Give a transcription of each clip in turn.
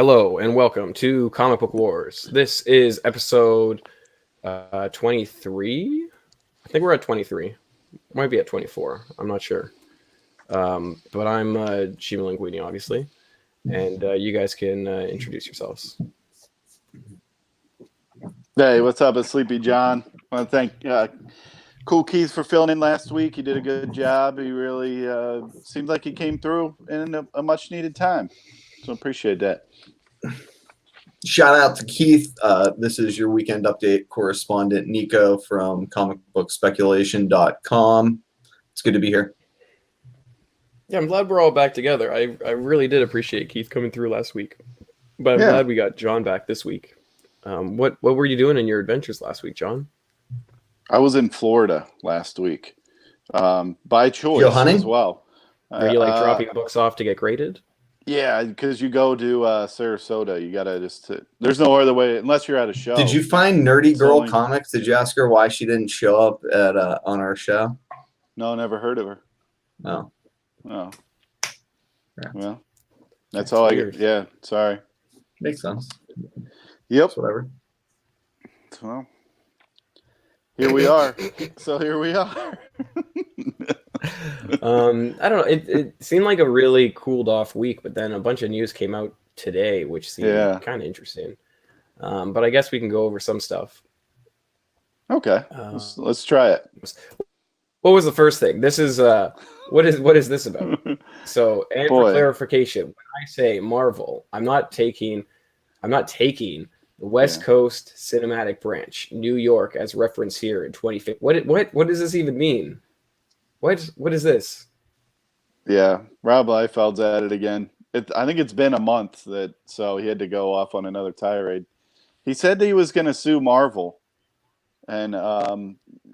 Hello and welcome to Comic Book Wars. This is episode 23. I think we're at 23. Might be at 24. I'm not sure. But I'm Shima Linguini, obviously. And you guys can introduce yourselves. Hey, what's up? It's Sleepy John. I want to thank Cool Keith for filling in last week. He did a good job. He really seemed like he came through in a much-needed time. So appreciate that. Shout out to Keith. This is your weekend update correspondent, Nico from comicbookspeculation.com. It's good to be here. Yeah, I'm glad we're all back together. I really did appreciate Keith coming through last week. But I'm glad we got John back this week. What were you doing in your adventures last week, John? I was in Florida last week by choice as well. Are you dropping books off to get graded? Yeah, because you go to Sarasota, you gotta there's no other way unless you're at a show. Did you find Nerdy Girl Comics? Did you ask her why she didn't show up at on our show? No, never heard of her. No. Oh. Well, that's all weird. Yeah, sorry. Makes sense. Yep. Whatever. Well, here we are. Here we are. I don't know. It seemed like a really cooled off week, but then a bunch of news came out today, which seemed kind of interesting. But I guess we can go over some stuff. Okay, let's try it. What was the first thing? This is what is this about? So, and for clarification, when I say Marvel, I'm not taking the West Coast Cinematic Branch, New York, as reference here in 2015. What does this even mean? What is this? Yeah, Rob Liefeld's at it again. I think it's been a month so he had to go off on another tirade. He said that he was going to sue Marvel, and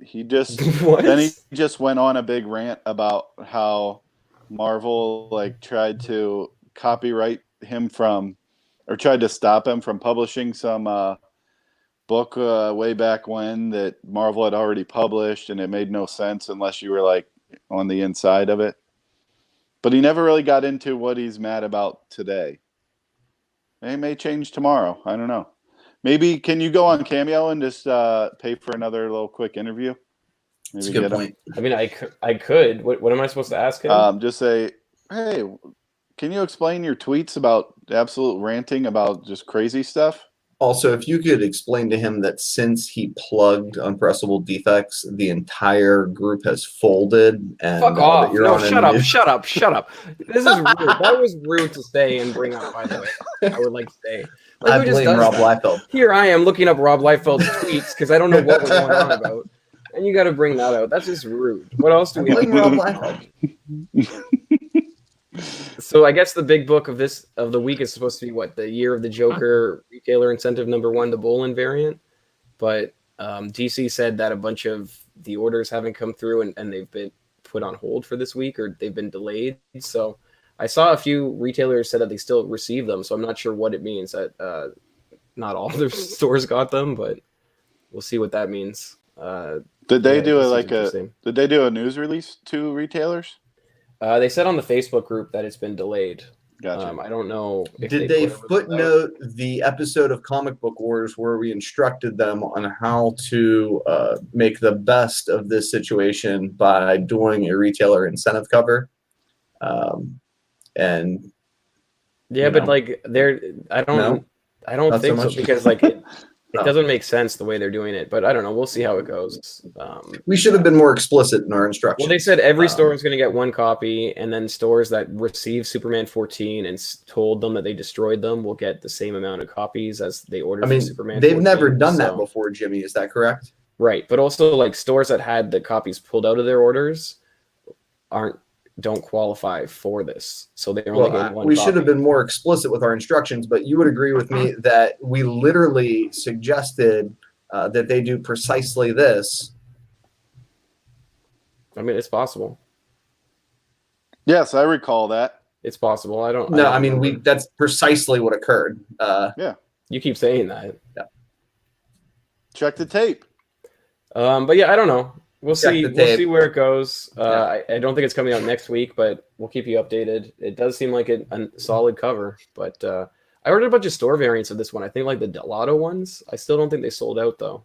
he just went on a big rant about how Marvel tried to copyright him tried to stop him from publishing some book way back when that Marvel had already published, and it made no sense unless you were on the inside of it. But he never really got into what he's mad about today. It may change tomorrow. I don't know. Maybe can you go on Cameo and just pay for another little quick interview? That's a good point. I mean, I could. What am I supposed to ask him? Just say, hey, can you explain your tweets about absolute ranting about just crazy stuff? Also, if you could explain to him that since he plugged Unpressable Defects, the entire group has folded. And fuck off! No, shut up! This is rude. That was rude to say and bring up. By the way, I would like to say. I blame Rob Liefeld. Here I am looking up Rob Liefeld's tweets because I don't know what we're going on about, and you got to bring that out. That's just rude. What else do we have? Rob Liefeld. So I guess the big book of the week is supposed to be the Year of the Joker retailer incentive #1, the Bolin variant. But DC said that a bunch of the orders haven't come through and they've been put on hold for this week or they've been delayed. So I saw a few retailers said that they still received them. So I'm not sure what it means that not all their stores got them, but we'll see what that means. Did they do a news release to retailers? They said on the Facebook group that it's been delayed. Gotcha. I don't know. Did they footnote the episode of Comic Book Wars where we instructed them on how to make the best of this situation by doing a retailer incentive cover? But I don't think so because it doesn't make sense the way they're doing it, but I don't know. We'll see how it goes. We should have been more explicit in our instructions. Well, they said every store is going to get one copy, and then stores that receive Superman 14 and told them that they destroyed them will get the same amount of copies as they ordered for Superman 14. They've never done that before, Jimmy. Is that correct? Right, but also stores that had the copies pulled out of their orders don't qualify for this, so they're only getting one. We should have been more explicit with our instructions, but you would agree with me that we literally suggested that they do precisely this. I mean, it's possible. Yes, I recall that. It's possible. That's precisely what occurred. Yeah. You keep saying that. Yeah. Check the tape. But yeah, I don't know. We'll see. We'll see where it goes. I don't think it's coming out next week, but we'll keep you updated. It does seem like a solid cover, but I ordered a bunch of store variants of this one. I think like the Delato ones. I still don't think they sold out though.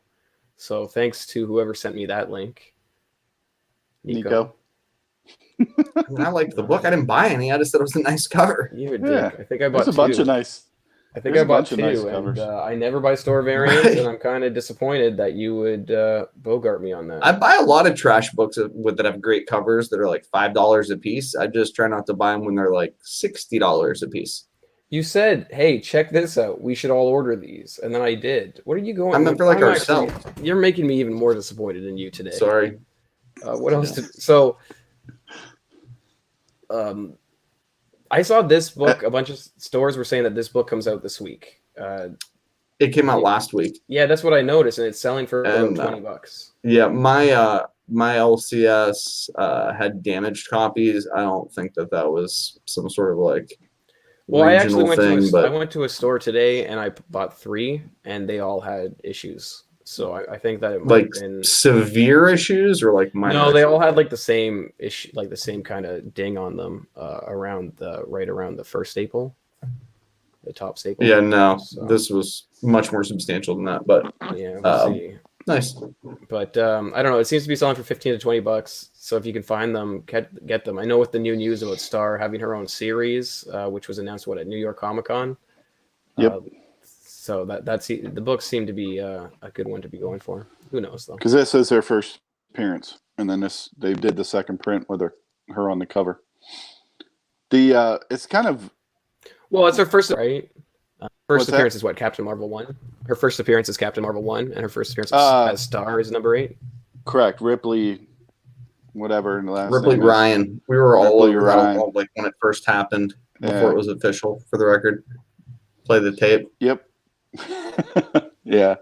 So thanks to whoever sent me that link. Nico. I mean, I liked the book. I didn't buy any. I just said it was a nice cover. You a dick. Yeah. I think I bought There's a bunch two. of nice. I think there's I a bought bunch of two, nice and covers. I never buy store variants, Right. and I'm kind of disappointed that you would bogart me on that. I buy a lot of trash books that have great covers that are like $5 a piece. I just try not to buy them when they're like $60 a piece. You said, "Hey, check this out. We should all order these," and then I did. What are you going? I meant for like I'm actually- ourselves. You're making me even more disappointed in you today. Sorry. What else? So, I saw this book. A bunch of stores were saying that this book comes out this week. It came out last week. Yeah, that's what I noticed, and it's selling for about And, $20. Yeah, my LCS had damaged copies. I don't think that was some sort of like Well, I actually regional went thing, to I but went to a store today, and I bought 3, and they all had issues. So I think that it might like have been. severe issues or like minor. No, they all issues? had like the same issue, like the same kind of ding on them right around the first staple, the top staple. Yeah, no, So, this was much more substantial than that, but yeah, we'll see. nice. But I don't know. It seems to be selling for $15 to $20. So if you can find them, get them. I know with the new news about Star having her own series, which was announced at New York Comic Con. Yep. So that's the books seem to be a good one to be going for. Who knows though? Because this is their first appearance, and then they did the second print with her on the cover. It's kind of Well, it's her first, right? First What's that? appearance is what? Captain Marvel 1? Her first appearance is Captain Marvel 1, and her first appearance as Star is number 8. correct. Ripley, whatever in the last Ripley name is. Ryan. We were all Ripley over that Ryan. all, like when it first happened before Yeah. it was official. For the record, play the tape. Yep. Yeah.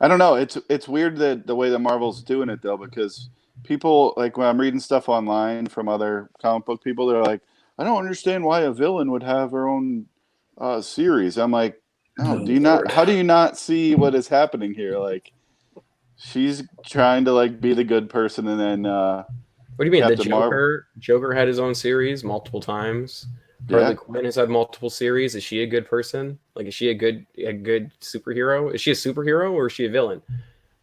I don't know. It's weird that the way that Marvel's doing it though, because people like when I'm reading stuff online from other comic book people, they're like, I don't understand why a villain would have her own series. I'm like, no, do you not? How do you not see what is happening here? Like, she's trying to like be the good person, and then What do you mean? The Captain Marvel. Joker had his own series multiple times. Harley Quinn has had multiple series. Is she a good person? Like, is she a good superhero? Is she a superhero or is she a villain?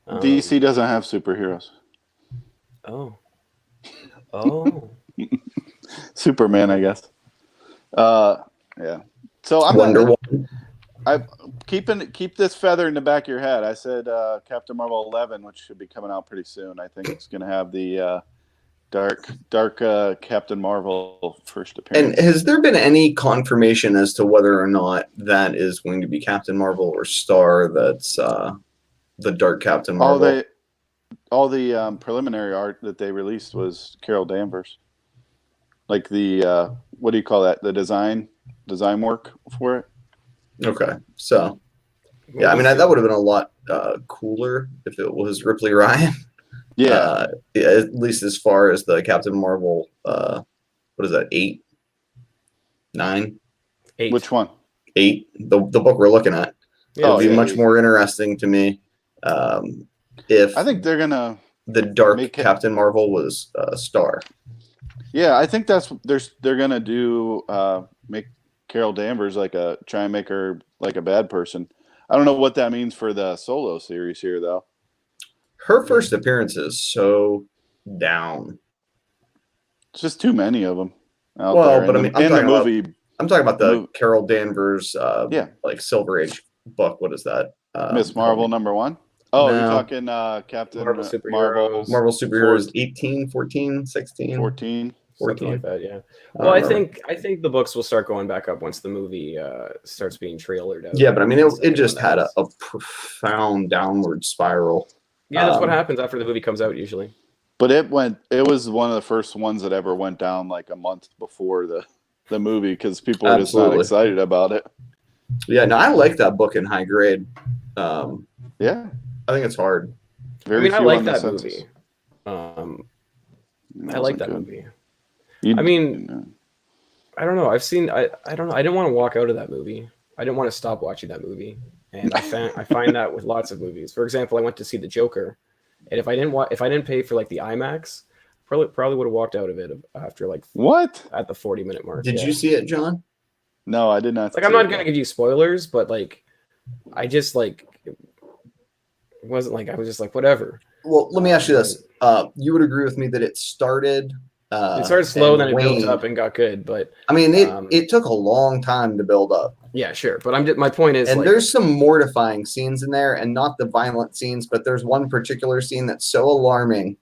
DC doesn't have superheroes. Oh. Superman, I guess. Yeah. So I'm Wonder not, Woman. keep this feather in the back of your head. I said Captain Marvel 11, which should be coming out pretty soon. I think it's going to have the dark Captain Marvel first appearance. And has there been any confirmation as to whether or not that is going to be Captain Marvel or Star? That's the Dark Captain Marvel. All the preliminary art that they released was Carol Danvers. Like the what do you call that? The design work for it. Okay, so yeah, I mean that would have been a lot cooler if it was Ripley Ryan. Yeah. Yeah, at least as far as the Captain Marvel. What is that? 8, 9, 8. Which one? 8. The book we're looking at. Yeah, It would be yeah. much more interesting to me if I think they're gonna. the Dark make it- Captain Marvel was Star. Yeah, I think they're gonna do make Carol Danvers try and make her like a bad person. I don't know what that means for the solo series here though. Her first appearance is so down. It's just too many of them out Well, there. but I In mean, the- I'm in the talking about- movie, I'm talking about the Move. Carol Danvers, Yeah. like Silver Age book. What is that? Miss Marvel #1. Oh, No. you're talking Captain Marvel Marvel Superheroes. Marvel Superheroes 18, 14, 16, 14. Something 14. like that, yeah. I Well, I don't remember. think the books will start going back up once the movie starts being trailered out. Yeah, but I mean, The it second just one had ends. a profound downward spiral. Yeah, that's what um, happens after the movie comes out usually. But it was one of the first ones that ever went down like a month before the movie because people were just not Absolutely. excited about it. Yeah, no, I like that book in high grade. Yeah. I think it's hard. Very I mean, I few like on the that census. movie. I That like wasn't that good. movie. You- I mean, I don't know. I don't know. I didn't want to walk out of that movie. I didn't want to stop watching that movie. And I find that with lots of movies. For example, I went to see The Joker, and if I didn't pay for like the IMAX, probably would have walked out of it after like what? at the 40-minute mark. Did yeah. you see it, John? No, I did not. Like, I'm not gonna give you spoilers, but like, I just like it wasn't like I was just like whatever. Well, let me ask you this: you would agree with me that it started? It started slow, and then it built waned. up and got good. But I mean, um, it took a long time to build up. yeah, sure. But my point is And like, there's some mortifying scenes in there, and not the violent scenes, but there's one particular scene that's so alarming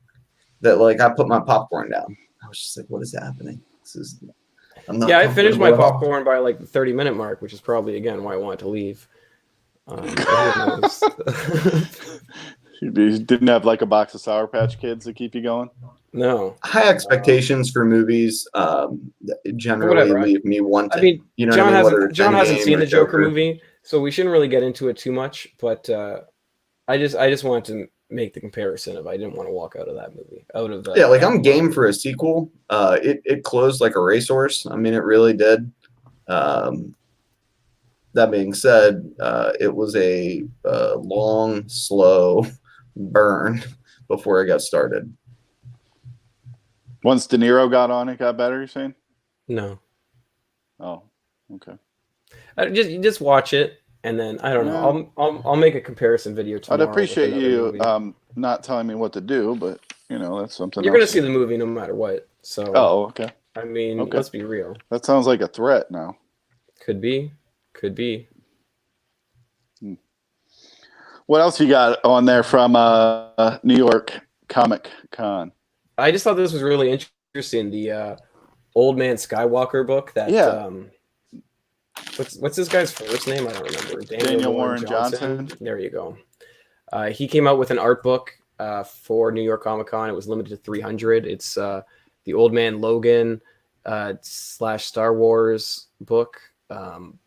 that like I put my popcorn down. I was just like, "What is happening? This is." I'm not. yeah, I finished my comfortable at all. popcorn by like the 30-minute mark, which is probably again why I wanted to leave. Who knows? You didn't have like a box of Sour Patch Kids to keep you going. No. High expectations for movies generally Whatever. leave me wanting. I mean, you know, John what I mean? Whether hasn't it's John hasn't Endgame seen or the Joker movie, so we shouldn't really get into it too much. But I just wanted to make the comparison of I didn't want to walk out of that movie. Yeah, like I'm game for a sequel. It closed like a racehorse. I mean, it really did. That being said, it was a long, slow burn before it got started. Once De Niro got on, it got better. You're saying? No. Oh, okay. Just watch it, and then I don't know. I'll make a comparison video tomorrow. I'd appreciate with another you movie. not telling me what to do, but that's something. You're else. gonna see the movie no matter what. So. Oh, okay. I mean, Okay. let's be real. That sounds like a threat now. Could be. What else you got on there from New York Comic Con? I just thought this was really interesting. The Old Man Skywalker book. That what's this guy's first name? I don't remember. Daniel Warren Johnson. There you go. He came out with an art book for New York Comic Con. It was limited to 300. It's the Old Man Logan / Star Wars book.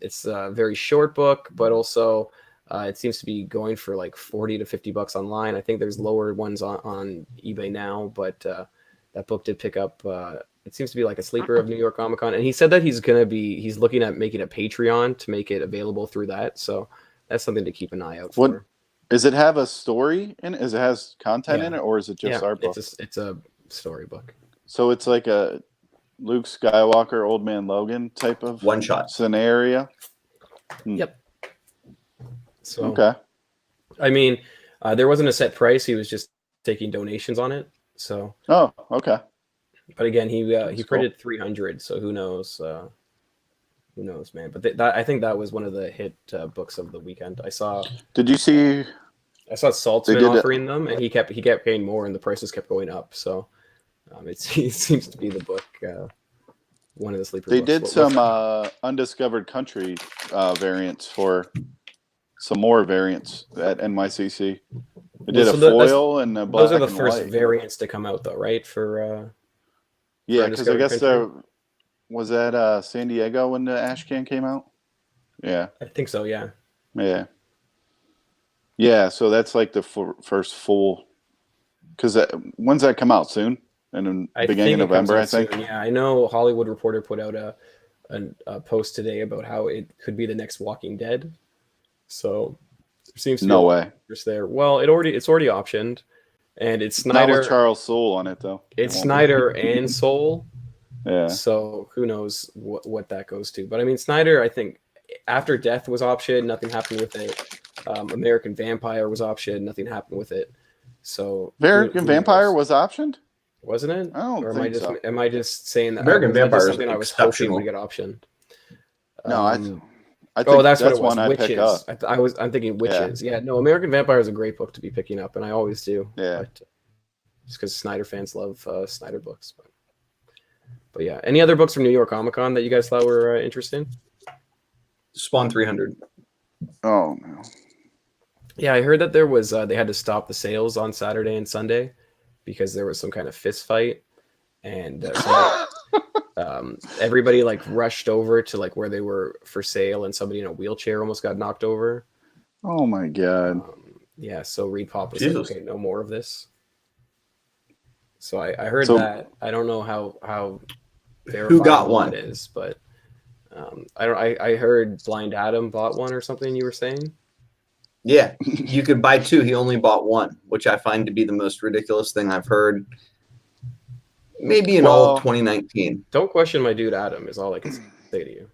It's a very short book, but also it seems to be going for like $40 to $50 online. I think there's lower ones on eBay now, but that book did pick up. It seems to be like a sleeper of New York Comic Con, and he said that he's looking at making a Patreon to make it available through that. So that's something to keep an eye out for. Does it have a story in it? Does it has content in it, or is it just art book? It's a storybook. So it's like a Luke Skywalker, Old Man Logan type of one shot scenario. Yep. So okay. I mean, there wasn't a set price. He was just taking donations on it. So. Oh, okay. But again, he printed 300. So who knows? Who knows, man? But I think that was one of the hit books of the weekend. I saw. Did you see? I saw Saltzman offering them, and he kept paying more, and the prices kept going up. So it seems to be the book. One of the sleeper. They books. did some undiscovered country variants for some more variants at NYCC. They did a foil and a black. Those are the and first white. variants to come out, though, right? For yeah, because I guess there was that San Diego when the Ashcan came out. Yeah, I think so. Yeah. Yeah. So that's like the first full. Because when's that come out? Soon? In the beginning of November, I think. Soon. Yeah, I know. Hollywood Reporter put out a post today about how it could be the next Walking Dead. So there seems to be no way interest there. Well, it's already optioned, and it's Snyder. Not with Charles Soule on it though. It's Snyder and Soule. Yeah. So who knows what that goes to? But I mean, Snyder. I think After Death was optioned. Nothing happened with it. American Vampire was optioned. Nothing happened with it. So American Vampire was optioned. Wasn't it? I don't think so. Am I just saying that American Vampire is something I was hoping would get optioned? No, I think that's what it was. One I Witches. pick up. I'm thinking Witches. Yeah. No, American Vampire is a great book to be picking up, and I always do. Yeah. But, just because Snyder fans love Snyder books. But yeah, any other books from New York Comic Con that you guys thought were interesting? Spawn 300. Oh no. Yeah, I heard that there was they had to stop the sales on Saturday and Sunday because there was some kind of fist fight, and everybody like rushed over to like where they were for sale, and somebody in a wheelchair almost got knocked over. Oh my god. Yeah, so Reed Pop was like, okay, no more of this. So I heard that. I don't know how who got one it is, but I heard Blind Adam bought one or something. You were saying? Yeah, you could buy two. He only bought one, which I find to be the most ridiculous thing I've heard. Maybe in all of 2019. Don't question my dude Adam is all I can say to you.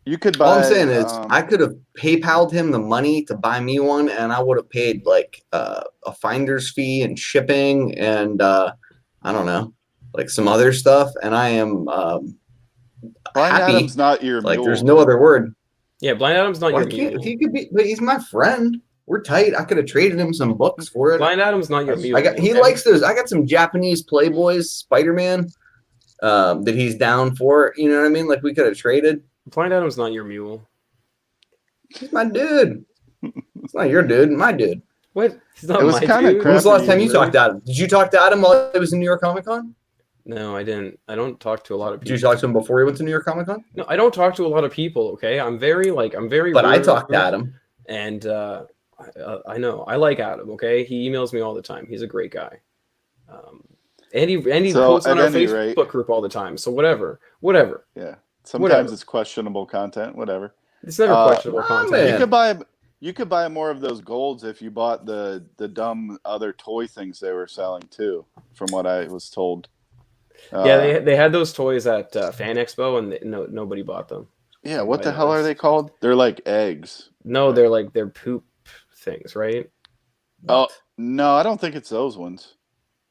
You could buy. All I'm saying is, I could have PayPal'd him the money to buy me one, and I would have paid like a finder's fee and shipping, and I don't know, like some other stuff. And I am Blind happy. Adam's not your Like, mule. there's no other word. Yeah, Blind Adam's not Why your can't mule. he could be? But he's my friend. We're tight. I could have traded him some books for it. Blind Adam's not your mule. He okay? likes those. I got some Japanese Playboys Spider-Man that he's down for. You know what I mean? Like, we could have traded. Blind Adam's not your mule. He's my dude. It's not your dude, my dude. What? He's not It was my kinda dude. When was the last time you Really? talked to Adam? Did you talk to Adam while he was in New York Comic Con? No, I didn't. I don't talk to a lot of Did you people. talk to him before he went to New York Comic Con? No, I don't talk to a lot of people. Okay, I'm very. But I talked to Adam. and I know I like Adam. Okay, he emails me all the time. He's a great guy. And he So, posts on at our any Facebook rate- group all the time. So whatever. Yeah. Sometimes Whatever. it's questionable content. Whatever. It's never questionable content. man. You could buy more of those golds if you bought the dumb other toy things they were selling too. From what I was told. Yeah, they had those toys at Fan Expo, and nobody bought them. Yeah. What the hell are they called? They're like eggs. No, they're poop things, right? Oh no, I don't think it's those ones.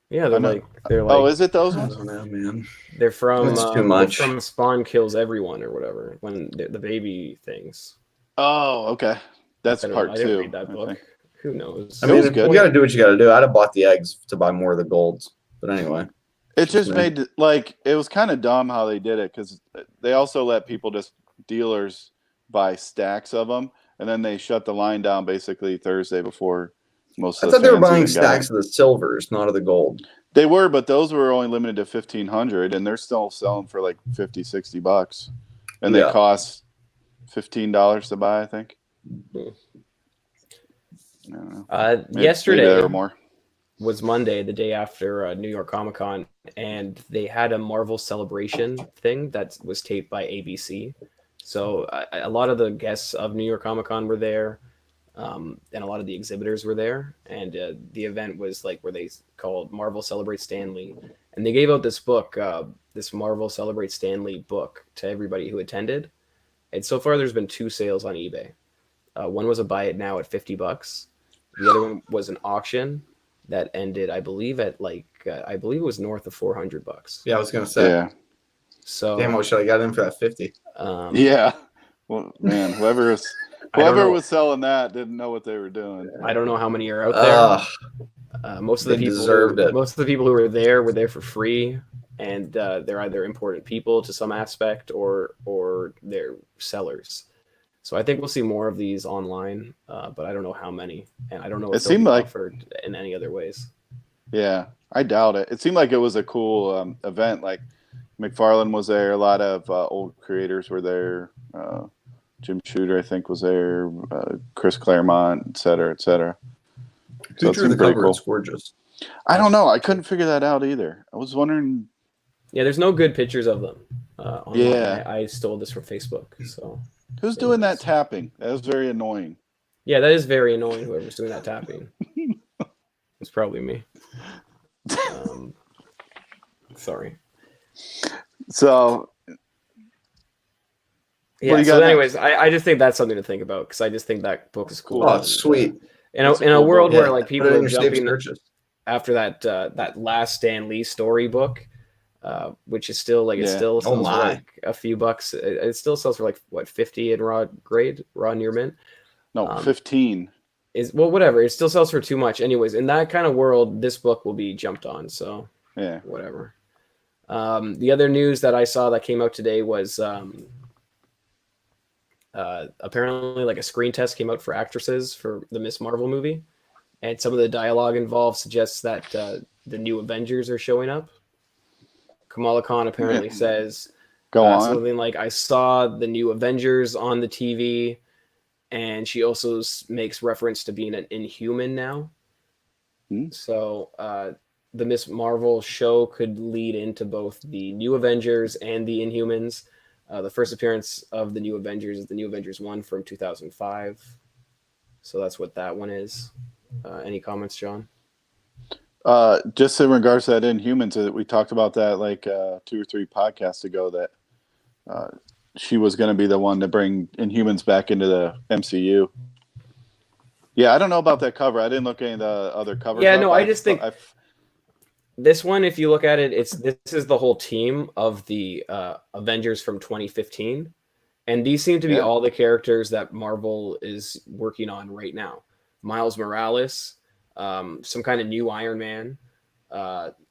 Yeah, I know. they're like Oh, is it those I ones? don't know, man. they're from That's too they're much. from Spawn Kills Everyone or whatever. When the baby things. Oh, okay. That's I don't part know. I didn't two. read that I book. think. Who knows? I It mean, was you good. got to do what you got to do. I'd have bought the eggs to buy more of the golds. But anyway. It just me. made like it was kind of dumb how they did it because they also let people just dealers buy stacks of them, and then they shut the line down basically Thursday before most. I of the thought they were fans buying even got stacks in. of the silvers, not of the gold. They were, but those were only limited to 1,500, and they're still selling for like $50-$60, and Yeah. they cost $15 to buy. I think. Hmm. I don't know. Maybe- maybe Yesterday they were more. was Monday, the day after New York Comic Con, and they had a Marvel Celebration thing that was taped by ABC. So a lot of the guests of New York Comic Con were there, and a lot of the exhibitors were there. And the event was like where they called Marvel Celebrate Stanley, and they gave out this book, this Marvel Celebrate Stanley book, to everybody who attended. And so far, there's been 2 sales on eBay. One was a buy it now at $50. The other one was an auction that ended, I believe, at I believe it was north of $400. Yeah, I was going to say. Yeah. So Damn, I wish I got in for that 50. Yeah. Well, man, whoever I don't whoever know. was selling that didn't know what they were doing. I don't know how many are out there. Most of the they people deserved it. Most of the people who were there for free, and they're either important people to some aspect or they're sellers. So I think we'll see more of these online, but I don't know how many, and I don't know if It they'll seemed be like- offered in any other ways. Yeah, I doubt it. It seemed like it was a cool event. Like McFarlane was there. A lot of old creators were there. Jim Shooter, I think, was there. Chris Claremont, et cetera, et cetera. So Who it drew the seemed pretty cover? cool. It's gorgeous. I don't know. I couldn't figure that out either. I was wondering. Yeah, there's no good pictures of them. Online. Yeah. I stole this from Facebook. So Who's doing that tapping? That was very annoying. yeah, that is very annoying. Whoever's doing that tapping, it's probably me. Sorry. So Yeah. you So, got anyways, I just think that's something to think about because I just think that book is cool. Oh, it's sweet. In a, It's a in a cool world book. where like people Put it in are your saved jumping purchase. after that last Stan Lee story book, which is still like it Yeah. still sells for my. like a few bucks. It still sells for like what 50 in raw near mint. no, 15. Is well whatever. It still sells for too much. Anyways, in that kind of world, this book will be jumped on. So Yeah. whatever. The other news that I saw that came out today was apparently like a screen test came out for actresses for the Miss Marvel movie, and some of the dialogue involved suggests that the new Avengers are showing up. Kamala Khan apparently Yeah. says Go on. something like, "I saw the new Avengers on the TV," and she also makes reference to being an Inhuman now. Hmm. So the Miss Marvel show could lead into both the New Avengers and the Inhumans. The first appearance of the New Avengers is the New Avengers 1 from 2005. So that's what that one is. Any comments, John? Just in regards to that Inhumans, we talked about that like 2 or 3 podcasts ago. That she was going to be the one to bring Inhumans back into the MCU. Yeah, I don't know about that cover. I didn't look at any of the other covers. Yeah, up. no, I just think this one, if you look at it, this is the whole team of the Avengers from 2015, and these seem to be all the characters that Marvel is working on right now. Miles Morales, some kind of new Iron Man,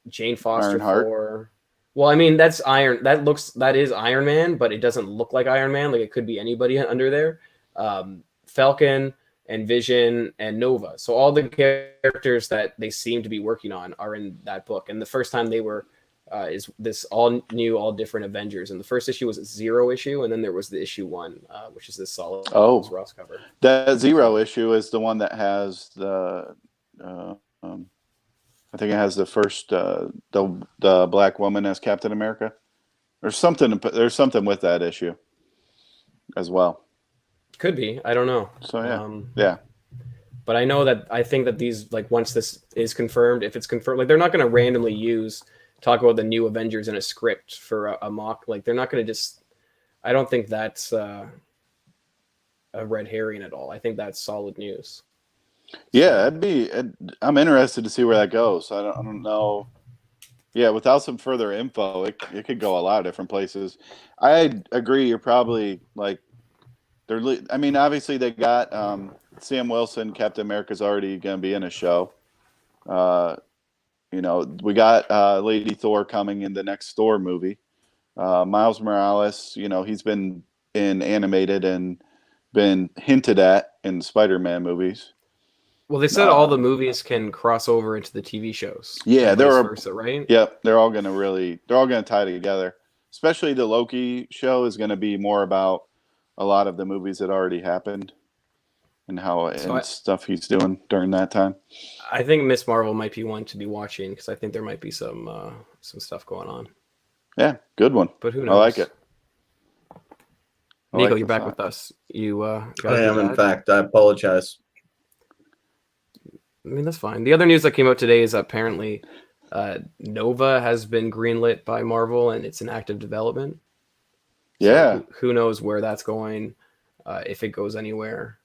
Jane Foster Ironheart. for. Well, I mean that is Iron Man, but it doesn't look like Iron Man. Like it could be anybody under there. Falcon and Vision and Nova. So all the characters that they seem to be working on are in that book. And the first time they were is this all new, all different Avengers. And the first issue was a 0 issue, and then there was the issue 1, which is this solid Ross cover. That 0 issue is the one that has the I think it has the first the black woman as Captain America. There's something with that issue as well. Could be. I don't know. So yeah. But I think that these, like, once this is confirmed, if it's confirmed, like, they're not going to randomly talk about the new Avengers in a script for a mock. Like, they're not going to just. I don't think that's a red herring at all. I think that's solid news. Yeah, I'm interested to see where that goes. I don't know. Yeah, without some further info, it could go a lot of different places. I agree. You're probably like. I mean, obviously they got Sam Wilson. Captain America's already going to be in a show. We got Lady Thor coming in the next Thor movie. Miles Morales, he's been in animated and been hinted at in Spider-Man movies. Well, they said all the movies can cross over into the TV shows. Yeah, versa, right? Yep, they're all going to tie together. Especially the Loki show is going to be more about a lot of the movies that already happened and stuff he's doing during that time. I think Miss Marvel might be one to be watching because I think there might be some stuff going on. Yeah, good one. But who knows? I like it. Nico, you're back with us. I am, in fact. I apologize. I mean, that's fine. The other news that came out today is apparently Nova has been greenlit by Marvel and it's in active development. Yeah. So who knows where that's going, if it goes anywhere.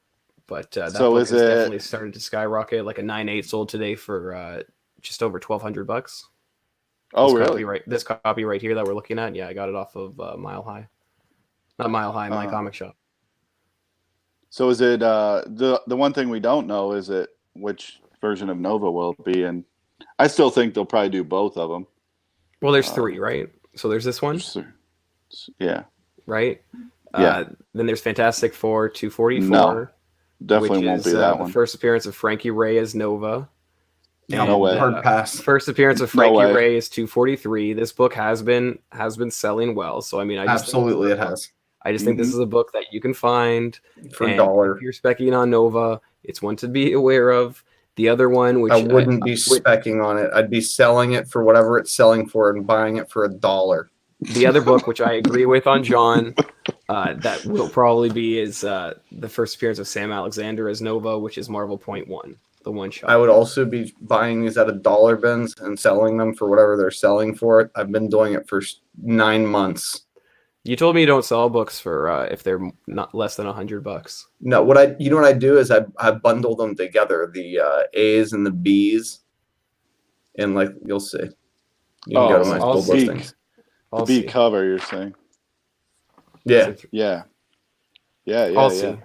But that book has definitely started to skyrocket. Like a 9.8 sold today for just over $1,200. Oh, really? This copy right here that we're looking at. Yeah, I got it off of Mile High. Not Mile High, My Comic Shop. So is it the one thing we don't know is which version of Nova will it be? And I still think they'll probably do both of them. Well, there's 3, right? So there's this one. Yeah. Right? Yeah. Then there's Fantastic Four 244. No, definitely won't be that one. The first appearance of Frankie Ray as Nova. No way. Hard pass. First appearance of Frankie Ray is 243. This book has been selling well. So I mean, it has. I just think this is a book that you can find for $1. If you're specking on Nova, it's one to be aware of. The other one, which I wouldn't be specking on it. I'd be selling it for whatever it's selling for and buying it for $1. The other book, which I agree with on John, that will probably be is the first appearance of Sam Alexander as Nova, which is Marvel .1, the one shot. I would also be buying these at $1 bins and selling them for whatever they're selling for it. I've been doing it for 9 months. You told me you don't sell books for if they're not less than $100. No, what I do is I bundle them together, the A's and the B's, and like you'll see. You can go to my school listings. The B cover, you're saying? Yeah. I'll see.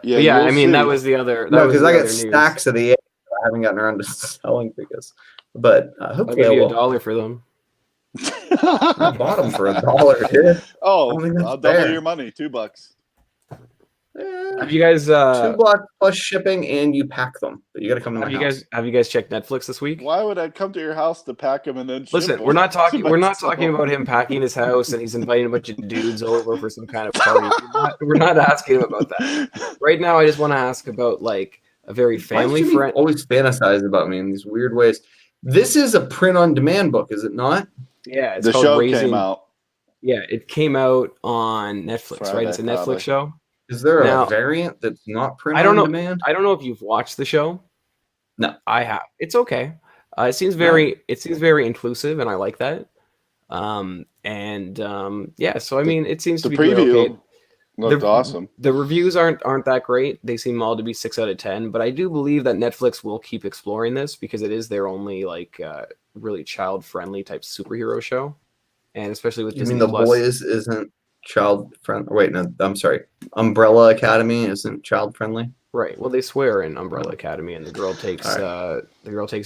Yeah. I mean, that was the other. No, because I got stacks of the A's I haven't gotten around to selling because, but hopefully I'll give you $1 for them. I bought them for $1, dude. Oh, I'll double your money, $2. Have you guys $2 plus shipping, and you pack them? But you got to come to my house. Have you guys checked Netflix this week? Why would I come to your house to pack them and then ship listen? them? We're not talking about him packing his house and he's inviting a bunch of dudes over for some kind of party. We're not asking him about that. Right now, I just want to ask about like a very family friend. Always fantasize about me in these weird ways. This is a print-on-demand book, is it not? Yeah, it's called Raising. Came out. Yeah, it came out on Netflix, Friday, right? It's a Netflix probably. show. Is there a variant that's not print-on-demand? I don't know if you've watched the show. No, I have. It's okay. It seems very inclusive, and I like that. And yeah, so I mean, it seems The to be doing okay. preview looked awesome. The reviews aren't that great. They seem all to be 6 out of 10, but I do believe that Netflix will keep exploring this because it is their only like really child friendly type superhero show, and especially with You Disney mean The Plus. Boys isn't child friendly? Wait, no, I'm sorry. Umbrella Academy isn't child friendly. Right. Well, they swear in Umbrella Academy, and the girl takes All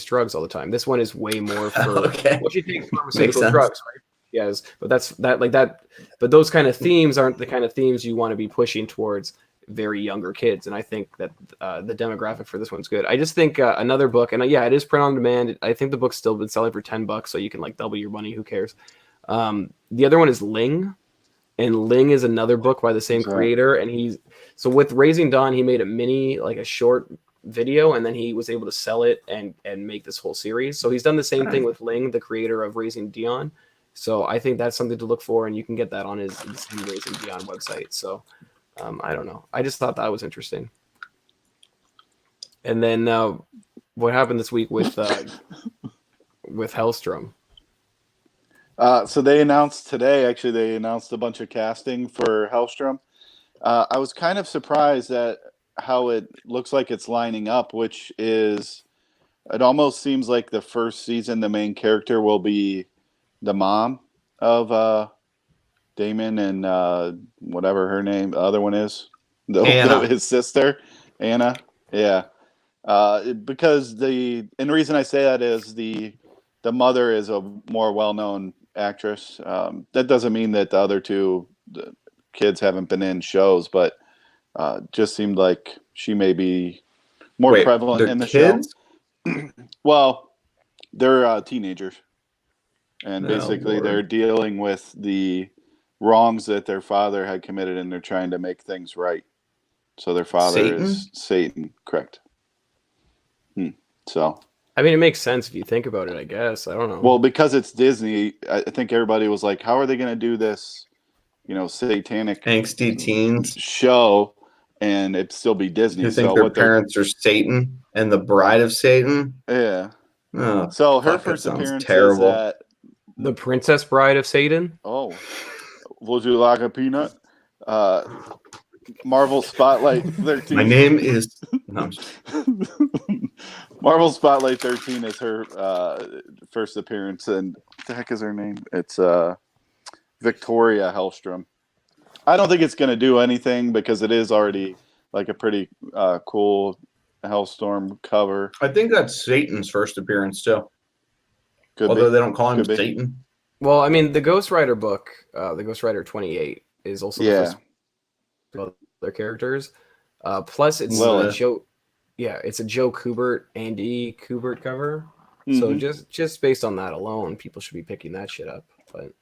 drugs all the time. This one is way more for Okay. well, she takes Makes pharmaceutical sense. drugs, right? Yes, but that's that like that. But those kind of themes aren't the kind of themes you want to be pushing towards very younger kids. And I think that the demographic for this one's good. I just think another book, and yeah, it is print on demand. I think the book's still been selling for $10, so you can like double your money. Who cares? The other one is Ling. And Ling is another book by the same creator, and so with Raising Dawn, he made a mini, like a short video, and then he was able to sell it and make this whole series. So he's done the same thing with Ling, the creator of Raising Dion. So I think that's something to look for, and you can get that on his Raising Dion website. So I don't know. I just thought that was interesting. And then what happened this week with Hellstrom? So they announced today, actually, they announced a bunch of casting for Hellstrom. I was kind of surprised at how it looks like it's lining up, which is, it almost seems like the first season, the main character will be the mom of Damon and whatever her name, the other one is, his sister, Anna. Yeah. Because the reason I say that is the mother is a more well-known actress. That doesn't mean that the other two kids haven't been in shows, but just seemed like she may be more prevalent in the kids? Show. Well, they're teenagers, and basically they're dealing with the wrongs that their father had committed, and they're trying to make things right. So their father is Satan, correct? So. I mean, it makes sense if you think about it, I guess. I don't know. Well, because it's Disney, I think everybody was like, how are they going to do this, satanic angsty teens show and it still be Disney? You think their parents are Satan and the bride of Satan? Yeah. Oh, so her first appearance terrible. is at The Princess Bride of Satan? Oh. Would you like a peanut? Marvel Spotlight 13. My name is... No, Marvel Spotlight 13 is her first appearance, and what the heck is her name? It's Victoria Hellstrom. I don't think it's going to do anything because it is already like a pretty cool Hellstorm cover. I think that's Satan's first appearance too. Although they don't call him Satan. Well, I mean, the Ghost Rider book, the Ghost Rider 28, is also the first of their characters. Plus, it's a Joe. Yeah, it's a Joe Kubert, Andy Kubert cover. Mm-hmm. So just based on that alone, people should be picking that shit up. But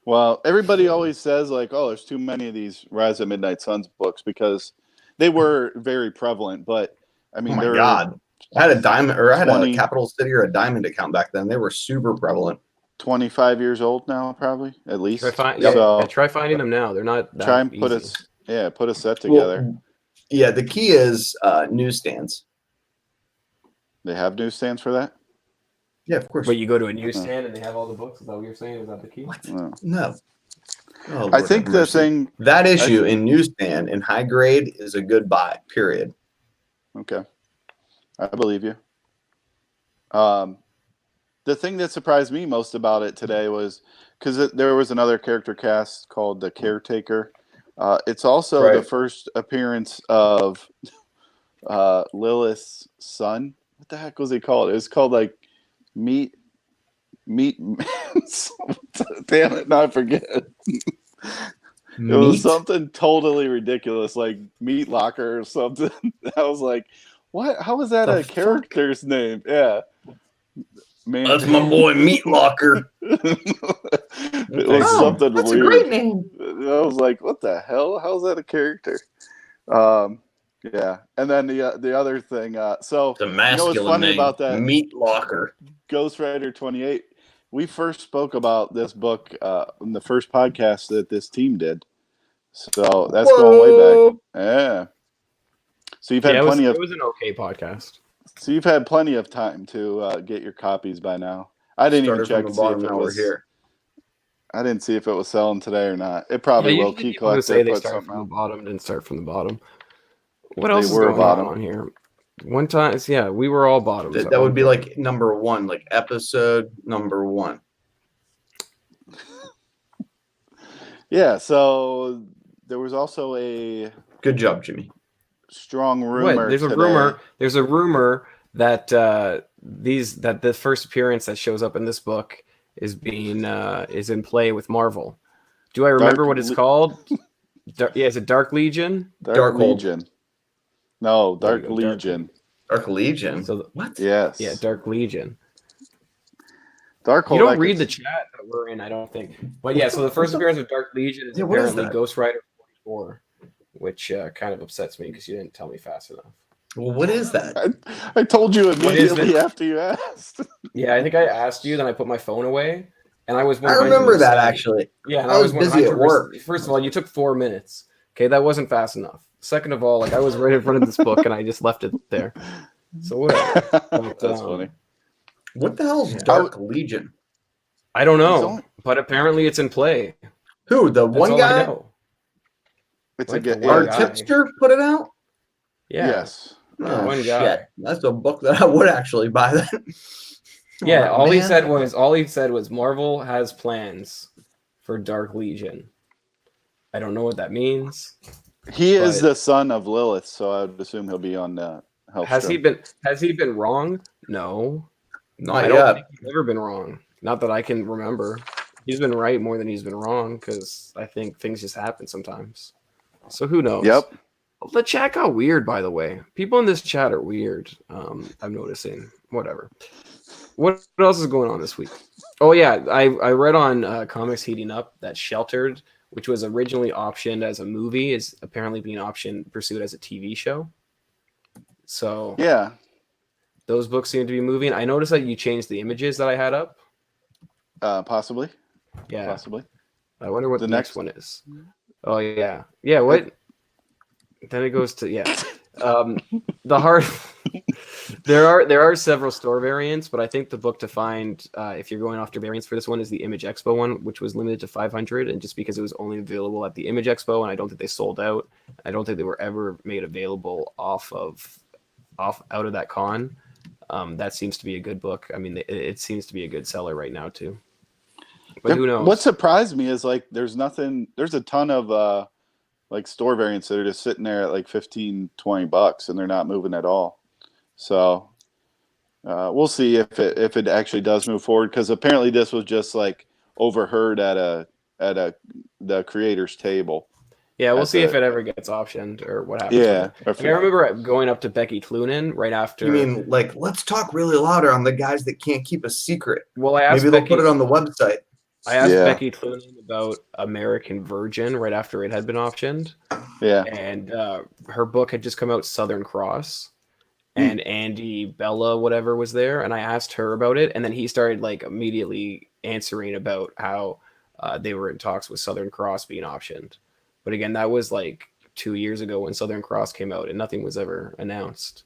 well, everybody always says like, "Oh, there's too many of these Rise of Midnight Suns books," because they were very prevalent. But I mean, oh my god, I had a diamond, or I had a Capital City or a Diamond account back then. They were super prevalent. 25 years old now, probably at least. Try finding them now. They're not. Try and put a set together. Well, yeah, the key is newsstands. They have newsstands for that? Yeah, of course. But you go to a newsstand and they have all the books? Is that what you're saying? Is that the key? What? No. Oh, I think the thing... That issue in newsstand in high grade is a good buy, period. Okay. I believe you. The thing that surprised me most about it today was... Because there was another character cast called The Caretaker. It's also the first appearance of Lilith's son. What the heck was he called? It was called like Meat. Damn it! Now I forget. It was something totally ridiculous, like Meat Locker or something. I was like, "What? How is that a character's name?" Yeah. Man, that's my boy Meat Locker. It was something that's weird. A great name. I was like, "What the hell? How's that a character?" Yeah, and then the other thing. So the masculine what's funny name about that? Meat Locker. Ghost Rider 28. We first spoke about this book in the first podcast that this team did. So that's going way back. Yeah. So you've had plenty of. It was an okay podcast. So you've had plenty of time to get your copies by now. I didn't even check to see if it was here. I didn't see if it was selling today or not. It probably will. Usually Key people who say Collector they put start something from the out. bottom didn't start from the bottom. What They else is were going bottom. on here? One time, yeah, we were all bottoms. That would be like number one, like episode number one. Yeah, so there was also a Good job, Jimmy. strong rumor. What? There's a today. rumor. There's a rumor that that the first appearance that shows up in this book is in play with Marvel. Do I remember Dark what it's Le- called? Is it Dark Legion? Dark Darkhold. Legion. No, There you Dark go, Dark Legion. Dark Legion. So What? Yes. yeah, Dark Legion. Darkhold. You don't I could read the s- chat that we're in, I don't think. But yeah, so the first appearance of Dark Legion is Yeah, what is apparently that? Ghost Rider 44, which kind of upsets me because you didn't tell me fast enough. Well, what is that? I told you What is immediately it? after you asked. Yeah, I think I asked you, then I put my phone away, and I was. I remember 100% that actually. Yeah, and I was busy at 100%. work. First of all, you took 4 minutes. Okay, that wasn't fast enough. Second of all, like I was right in front of this book, and I just left it there. So whatever. But, That's funny. What the hell's Yeah. Dark Legion? I don't He's know, only- but apparently it's in play. Who? The That's one all I guy? know. It's Like a the good. one Our guy. tipster put it out? Yeah. Yes. Oh, One shit. guy. That's a book that I would actually buy then. Yeah, Oh, all he man. said was Marvel has plans for Dark Legion. I don't know what that means. He is But- the son of Lilith, so I would assume he'll be on Hellstrom. Has he been wrong? No. Not I don't yet. think he's ever been wrong. Not that I can remember. He's been right more than he's been wrong because I think things just happen sometimes. So who knows? Yep. The chat got weird, by the way. People in this chat are weird. I'm noticing. Whatever. What else is going on this week? Oh yeah, I read on Comics Heating Up that Sheltered, which was originally optioned as a movie, is apparently being pursued as a TV show. So Yeah. those books seem to be moving. I noticed that you changed the images that I had up. Possibly. Yeah. Possibly. I wonder what The the next next- one is. Oh yeah. Yeah, what? Then it goes to the hard there are several store variants, but I think the book to find if you're going after variants for this one is the Image Expo one, which was limited to 500, and just because it was only available at the Image Expo and I don't think they sold out, I don't think they were ever made available out of that con. That seems to be a good book. I mean, it seems to be a good seller right now too. But who knows? What surprised me is like there's a ton of like store variants that are just sitting there at like $15-$20 and they're not moving at all. So we'll see if it actually does move forward, because apparently this was just like overheard at the creator's table. Yeah, we'll That's see if it. it ever gets optioned or what happens. Yeah. with it. Like, I remember going up to Becky Cloonan right after. You mean like let's talk really louder on the guys that can't keep a secret? Well, I asked Maybe they'll Becky. put it on the website. I asked Yeah. Becky Cloonan about American Virgin right after it had been optioned, Yeah. and her book had just come out, Southern Cross, and Andy Bella whatever was there, and I asked her about it, and then he started like immediately answering about how they were in talks with Southern Cross being optioned. But again, that was like 2 years ago when Southern Cross came out, and nothing was ever announced.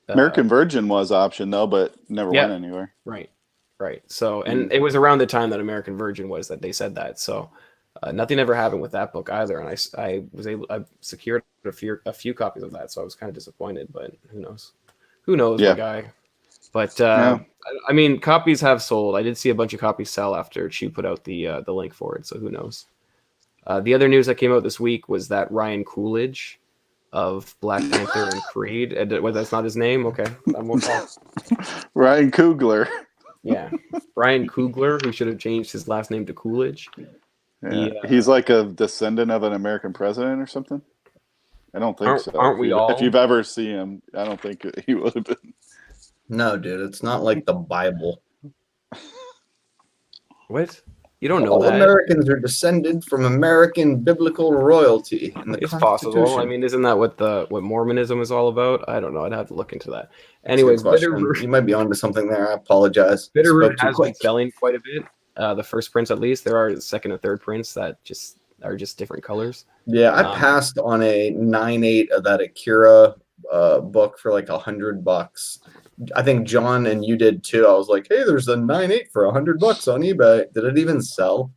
American Virgin was option though, but never Yeah. went anywhere. Right. So, and it was around the time that American Virgin was that they said that. So, nothing ever happened with that book either. And I secured a few copies of that. So I was kind of disappointed, but who knows? Who knows, Yeah. my guy? But Yeah. I mean, copies have sold. I did see a bunch of copies sell after Chew put out the link for it. So who knows? The other news that came out this week was that Ryan Coolidge of Black Panther and Creed. Well, that's not his name. Okay, I won't talk. Ryan Coogler. Yeah, Ryan Coogler, who should have changed his last name to Coolidge. Yeah. Yeah. He's like a descendant of an American president or something. I don't think so. Aren't we all? If you've ever seen him, I don't think he would have been. No, dude, it's not like the Bible. What? You don't know All that? Americans are descended from American biblical royalty. In the It's possible. I Constitution. mean, isn't that what Mormonism is all about? I don't know. I'd have to look into that. That's a Anyways, good question. Bitterroot, You might be onto something there. I apologize. Bitterroot Spoke too has been quick. selling quite a bit. The first prints, at least, there are second and third prints that are just different colors. Yeah, I passed on a 9.8 of that Akira book for like $100. I think John and you did too. I was like, hey, there's a 9.8 for $100 on eBay. Did it even sell?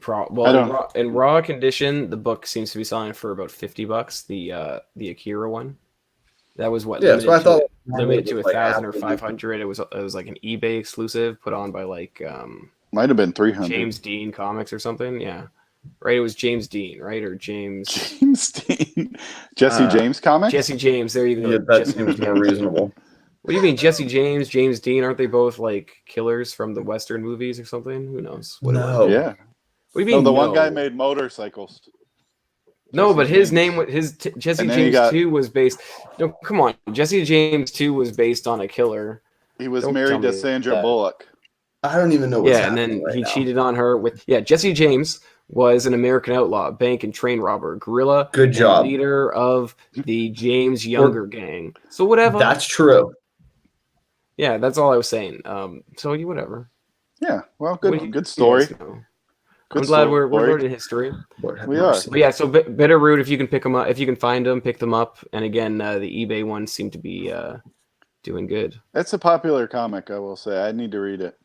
Well, I in don't- raw condition, the book seems to be selling for about $50. The Akira one. That was what Yeah, that's what I thought. limited to It was like 1,000 or Apple. 500. It was like an eBay exclusive put on by Might have been 300. James Dean Comics or something. Yeah, right. It was James Dean, right, or James James Dean. Jesse James comics? Jesse James. There you go. Yeah, that Jesse seems more James. reasonable. What do you mean, Jesse James, James Dean? Aren't they both like killers from the Western movies or something? Who knows? What it was. No. Yeah. What do you No, mean? the one guy made motorcycles. No, Jesse but his James. name was Jesse And then you James got- 2 was based. No, come on. Jesse James 2 was based on a killer. He was Don't married tell to me Sandra that. Bullock. I don't even know what's Yeah, and happening then right he now. cheated on her with. Yeah, Jesse James was an American outlaw, bank and train robber, guerrilla, Good and job. leader of the James Younger gang. So whatever. That's true. Yeah, that's all I was saying. Whatever. Yeah. Well, What do good you good story. guys know? Good I'm glad we're story. learning history. Lord have We mercy. But yeah, so Bitterroot, if you can pick them up, if you can find them, pick them up. And again, the eBay ones seem to be doing good. That's a popular comic, I will say. I need to read it.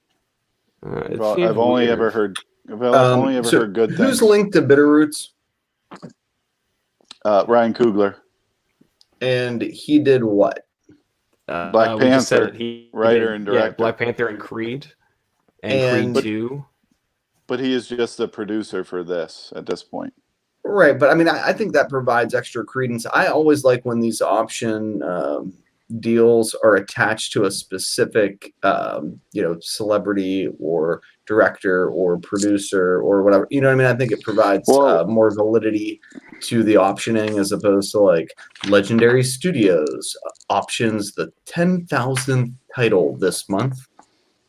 It Well, seems I've only weird. ever heard good Who's things. linked to Bitterroots? Ryan Coogler, And he did what? Black we just said Panther, it. He writer did, and Yeah, director. Black Panther and Creed. And And- Creed 2. but he is just a producer for this at this point. Right, but I mean, I think that provides extra credence. I always like when these option deals are attached to a specific, celebrity or director or producer or whatever. You know what I mean? I think it provides Well- more validity to the optioning as opposed to like Legendary Studios options the 10,000th title this month.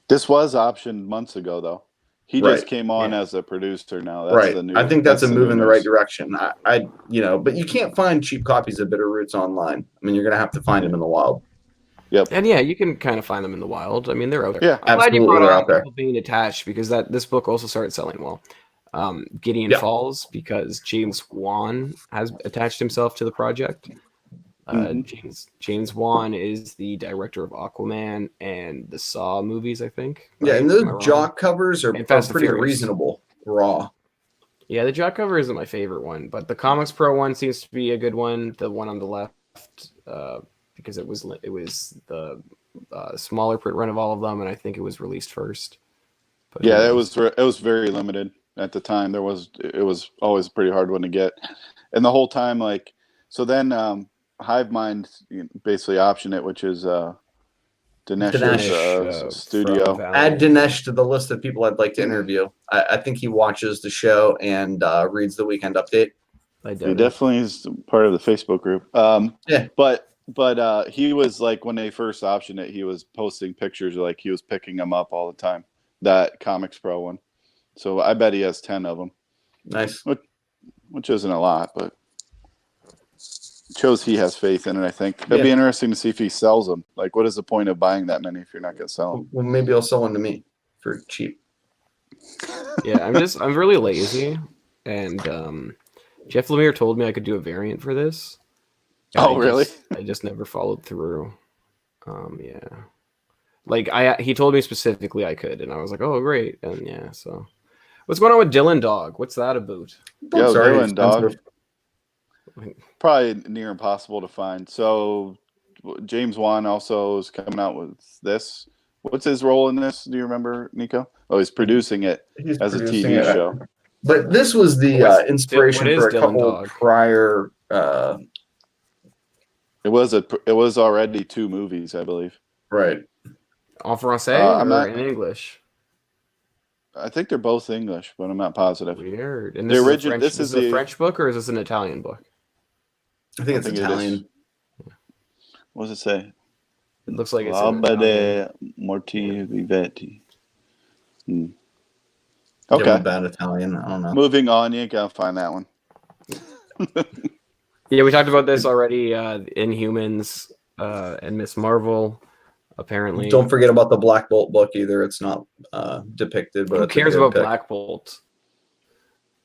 This was optioned months ago, though. He Right. just came on Yeah. as a producer now. That's Right. the new. I think that's a the move new in the news. right direction. But you can't find cheap copies of Bitterroots online. I mean, you're going to have to find them in the wild. And yeah, you can kind of find them in the wild. I mean, they're out there. Yeah, I'm glad you absolutely, brought they're on out there. people being attached because this book also started selling well. Gideon Yeah. Falls because James Wan has attached himself to the project. James Wan is the director of Aquaman and the Saw movies, I think. Yeah, right? and Am I those wrong? jock covers are And Fast and pretty Furious. reasonable. Raw. Yeah, the jock cover isn't my favorite one, but the Comics Pro one seems to be a good one. The one on the left, because it was the smaller print run of all of them, and I think it was released first. But Yeah, it was very limited at the time. It was always a pretty hard one to get, and the whole time so then Hive Mind basically optioned it, which is Dinesh's Dinesh, studio. from Valiant. Add Dinesh to the list of people I'd like to interview. I think he watches the show and reads the weekend update. I He doubt it. definitely is part of the Facebook group. Yeah. But he was like when they first optioned it, he was posting pictures like he was picking them up all the time. That Comics Pro one. So I bet he has 10 of them, Nice. which isn't a lot, but shows he has faith in it. I think it'd be Yeah. interesting to see if he sells them. Like, what is the point of buying that many if you're not going to sell them? Well, maybe I'll sell one to me for cheap. Yeah, I'm really lazy, and Jeff Lemire told me I could do a variant for this. and Oh, really? I just never followed through. Yeah, he told me specifically I could, and I was like, oh great, and yeah. So, what's going on with Dylan Dog? What's that about? Yo, Sorry, Dylan Dog. expensive. Probably near impossible to find. So James Wan also is coming out with this. What's his role in this? Do you remember, Nico? Oh, he's producing it He's as a producing TV it. show. But this was the What's- inspiration what is for a Dylan couple Dog? prior. It was already 2 movies, I believe. Right. En français I'm or not- in English? I think they're both English, but I'm not positive. Weird. And The this origin- is this this is is a the- French book or is this an Italian book? I think it's think it is. Italian. What does it say? It looks like it's an L'alba Italian. de Morti Vivetti. Give Okay. him bad Italian. I don't know. Moving on, you gotta find that one. Yeah, we talked about this already. Inhumans and Miss Marvel. Apparently, Don't forget about the Black Bolt book either. It's not depicted, but who it's a cares good about pick. Black Bolt?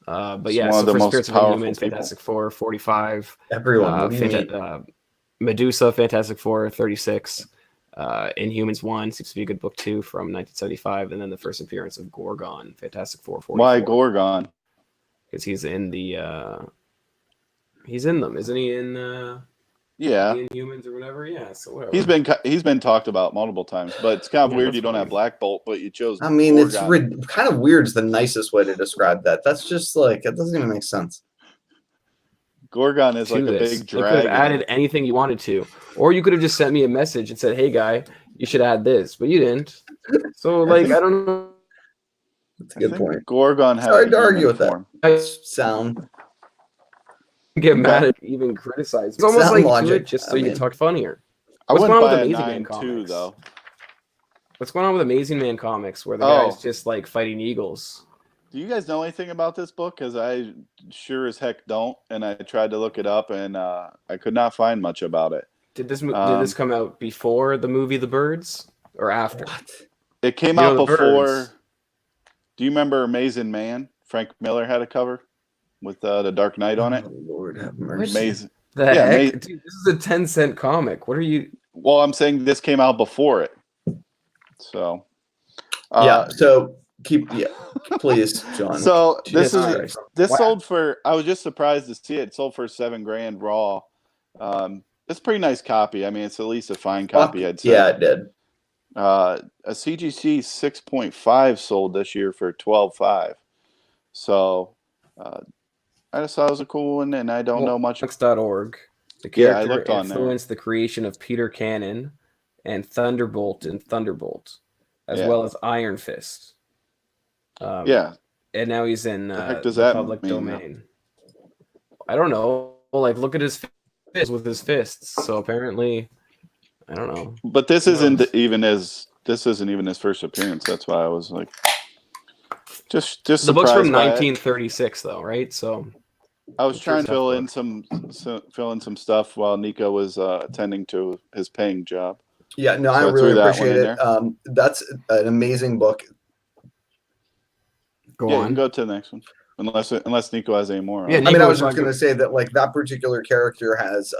But It's yeah, one so of the for most Spirits of powerful Inhumans, people. Fantastic Four 45, Everyone. What do you mean? Medusa, Fantastic Four 36, Inhumans 1 seems to be a good book too from 1975, and then the first appearance of Gorgon, Fantastic Four 44. Why Gorgon? Because he's in them, isn't he? In Yeah, the Inhumans or whatever. Yeah, so whatever. he's been talked about multiple times, but it's kind of Yeah, weird that's you don't fine. have Black Bolt, but you chose. I mean, it's Gorgon. kind of weird is the nicest way to describe that. That's just like, it doesn't even make sense. Gorgon is To like a this. big You could have dragon. added anything you wanted to, or you could have just sent me a message and said, "Hey, guy, you should add this," but you didn't. So, like, I don't know. That's a I good think point. Gorgon has Sorry a to argue human with that. form. I Sound. get mad at even criticize. It's almost Sound like do logic. it just so I you mean- can talk funnier. I What's wouldn't going on buy with a Amazing Man 9-2 comics? though. What's going on with Amazing Man comics where the Oh. guy's just like fighting eagles? Do you guys know anything about this book? Because I sure as heck don't, and I tried to look it up, and I could not find much about it. Did this come out before the movie The Birds or after? What? It came You know, out The before. Birds. Do you remember Amazing Man? Frank Miller had a cover with the Dark Knight on it. Oh, Lord have mercy. Amazing. The Yeah, heck? ma- Dude, this is a 10-cent comic. What are you? Well, I'm saying this came out before it. So. Yeah. So please, John. So this Jesus is Christ. this Wow. sold for. I was just surprised to see it. It sold for $7,000 raw. It's a pretty nice copy. I mean, it's at least a fine copy. I'd say. Yeah, it did. A CGC 6.5 sold this year for $12,500. So I just thought it was a cool one, and I don't know much. Comics.org. The Yeah, I character looked on there. influenced the creation of Peter Cannon and Thunderbolt and Thunderbolt, as Yeah. well as Iron Fist. Yeah, And now he's in The heck does the that public mean, domain. I don't know. Well, like, look at his fist with his fists. So apparently, I don't know. but this Who isn't knows? even his first appearance. That's why I was like, just The book's from surprised by it. 1936, though, right? So I was It's trying a to tough fill in some stuff while Nico was attending to his paying job. Yeah, no, So I I threw really that one appreciate in it. That's an amazing book. go Yeah, you on. can go to the next one, unless Nico has any more. Yeah, I mean, Nico I was was just going to say that like that particular character has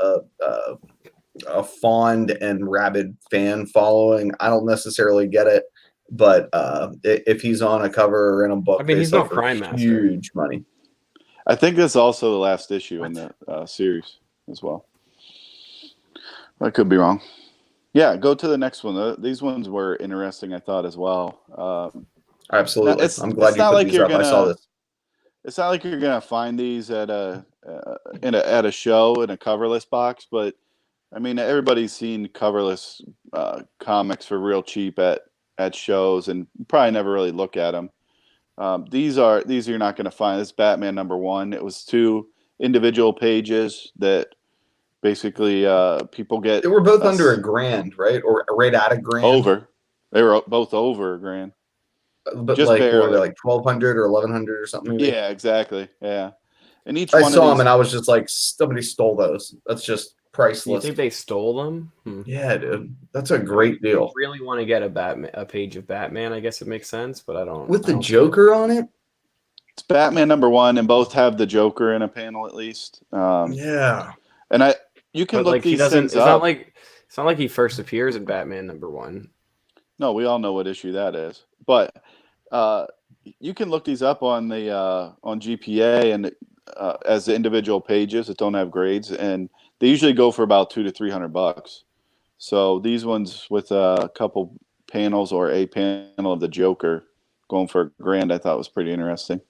a fond and rabid fan following. I don't necessarily get it, but if he's on a cover or in a book, I mean, they he's sell no for Crime Master. huge money. I think this is also the last issue in the series as well. I could be wrong. Yeah, go to the next one. These ones were interesting, I thought, as well. Absolutely, it's- I'm glad it's you not put like these you're up. I saw gonna- this. It's not like you're gonna find these at a show in a coverless box, but I mean everybody's seen coverless comics for real cheap at shows, and you probably never really look at them. These you're not going to find. This is Batman #1. It was 2 individual pages that basically people get. They were both a under s- $1,000, right? Or right at $1,000. over. They were both over $1,000. But just like what were barely. they, like 1,200 or 1,100 or something. Maybe? Yeah, exactly. Yeah, and each I one saw of them these. and I was just like, somebody stole those. That's just You priceless. think they stole them? Yeah, dude, that's a great deal. Really want to get a page of Batman? I guess it makes sense, but I don't. With I the don't- Joker on it. It's Batman #1, and both have the Joker in a panel at least. Yeah. And you can But look like he these doesn't. things It's up. not like he first appears in Batman #1. No, we all know what issue that is. But you can look these up on the on GPA and as the individual pages that don't have grades, and they usually go for about $200 to $300. So these ones with a couple panels or a panel of the Joker going for $1,000, I thought was pretty interesting.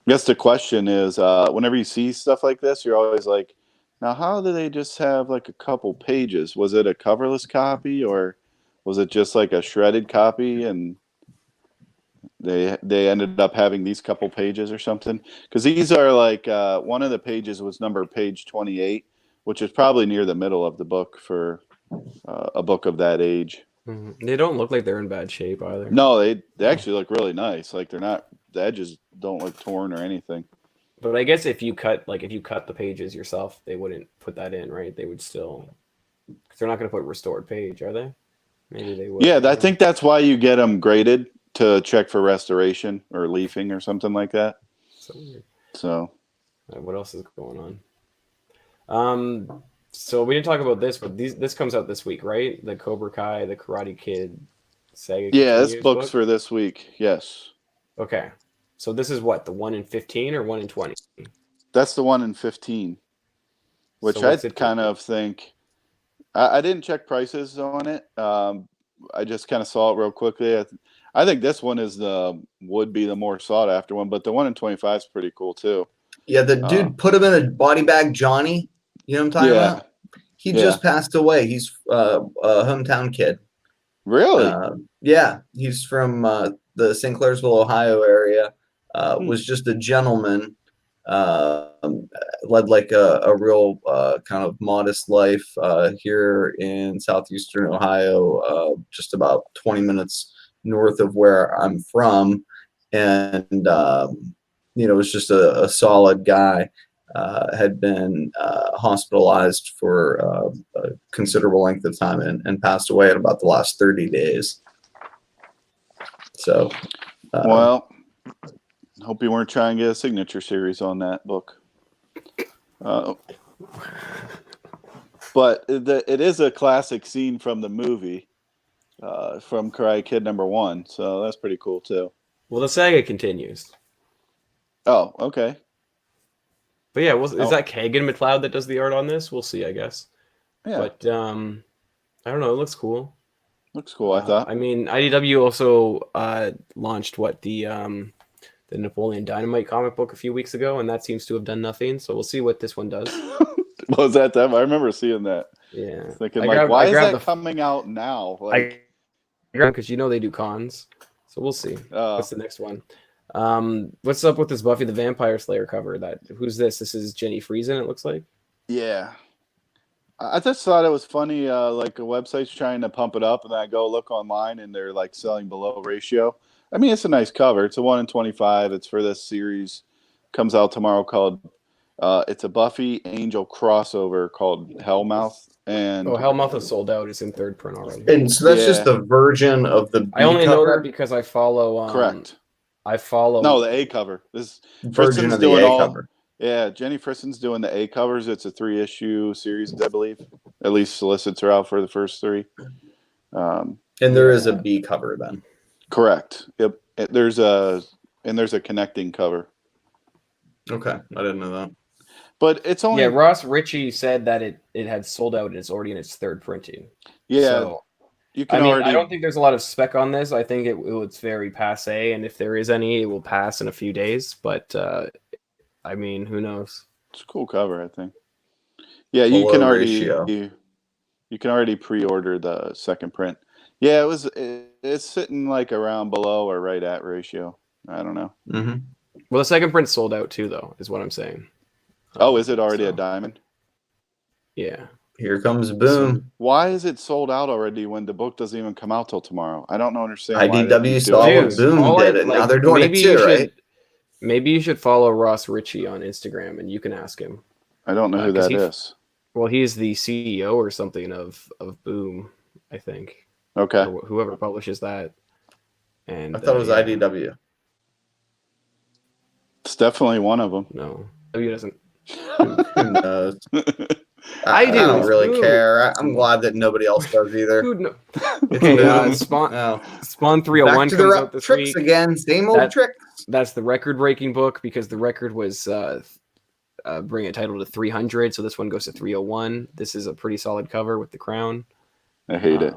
I guess the question is, whenever you see stuff like this, you're always like, now how do they just have like a couple pages? Was it a coverless copy, or was it just like a shredded copy and they ended up having these couple pages or something? Because these are like one of the pages was number page 28, which is probably near the middle of the book for a book of that age. They don't look like they're in bad shape either. No, they actually look really nice. Like they're not, the edges don't look torn or anything. But I guess if you cut the pages yourself, they wouldn't put that in, right? They would still, because they're not going to put restored page, are they? Maybe they would. Yeah, don't I know. think that's why you get them graded to check for restoration or leafing or something like that. So weird. So What else is going on? So we didn't talk about this, but this comes out this week, right? The Cobra Kai, the Karate Kid saga. Yeah, this continues book's book? for this week. Yes, Okay. So this is what, the 1 in 15 or 1 in 20? that's the one in 15, which So I what's it kind do? of think. I didn't check prices on it. I just kind of saw it real quickly. I think this one would be the more sought after one, but the one in 25 is pretty cool too. Yeah, the Uh, dude put him in a body bag, Johnny. You know what I'm talking Yeah, about? He yeah. just passed away. He's a hometown kid. Really? Yeah, he's from the St. Clairsville, Ohio area. Was just a gentleman. Led like a real kind of modest life here in southeastern Ohio, just about 20 minutes north of where I'm from, and was just a solid guy. Had been hospitalized for a considerable length of time and passed away in about the last 30 days. So, Well, hope you weren't trying to get a signature series on that book. But it is a classic scene from the movie, from Karate Kid #1, so that's pretty cool too. Well, the saga continues. Oh, okay. But yeah, is that Kagan McLeod that does the art on this? We'll see, I guess. Yeah, But I don't know. It looks cool. looks cool. I thought. I mean, IDW also launched the Napoleon Dynamite comic book a few weeks ago, and that seems to have done nothing. So we'll see what this one does. Was that them? I remember seeing that. Yeah. Thinking why is that coming out now? Like, because they do cons. So we'll see. What's the next one? What's up with this Buffy the Vampire Slayer cover? Who's this? This is Jenny Friesen, it looks like. Yeah. I just thought it was funny, like a website's trying to pump it up, and I go look online, and they're like selling below ratio. I mean, it's a nice cover. It's a 1 in 25. It's for this series. Comes out tomorrow called. It's a Buffy Angel crossover called Hellmouth. And Hellmouth is sold out. It's in third print already. and so that's just the version of the B I only cover? know that because I follow. Correct. I follow. No, the A cover. This version Fristen's of the doing A cover. Yeah, Jenny Fristen's doing the A covers. It's a 3-issue series, I believe. At least solicits are out for the first 3. And there is a B cover then. Correct. Yep. There's a connecting cover. Okay, I didn't know that. But it's only Ross Ritchie said that it had sold out and it's already in its third printing. Yeah. So, you can already. I don't think there's a lot of spec on this. I think it's very passe, and if there is any, it will pass in a few days. But I mean, who knows? It's a cool cover, I think. Yeah, you can already pre-order the second print. Yeah, it's sitting like around below or right at ratio. I don't know. Mm-hmm. Well, the second print sold out too, though, is what I'm saying. Oh, is it already a diamond? Yeah. Here comes Boom. So why is it sold out already when the book doesn't even come out till tomorrow? I don't understand. IDW saw what Boom did, and now they're doing it too, right? Maybe you should follow Ross Ritchie on Instagram, and you can ask him. I don't know who that is. Well, he's the CEO or something of Boom, I think. Okay. Or whoever publishes that. And I thought it was IDW. It's definitely one of them. No, W doesn't. Who knows? I do. I don't really care. I'm glad that nobody else does either. Okay, Spawn 301 comes out this tricks week. Again, same old tricks. That's the record-breaking book because the record was bring a title to 300, so this one goes to 301. This is a pretty solid cover with the crown. I hate it.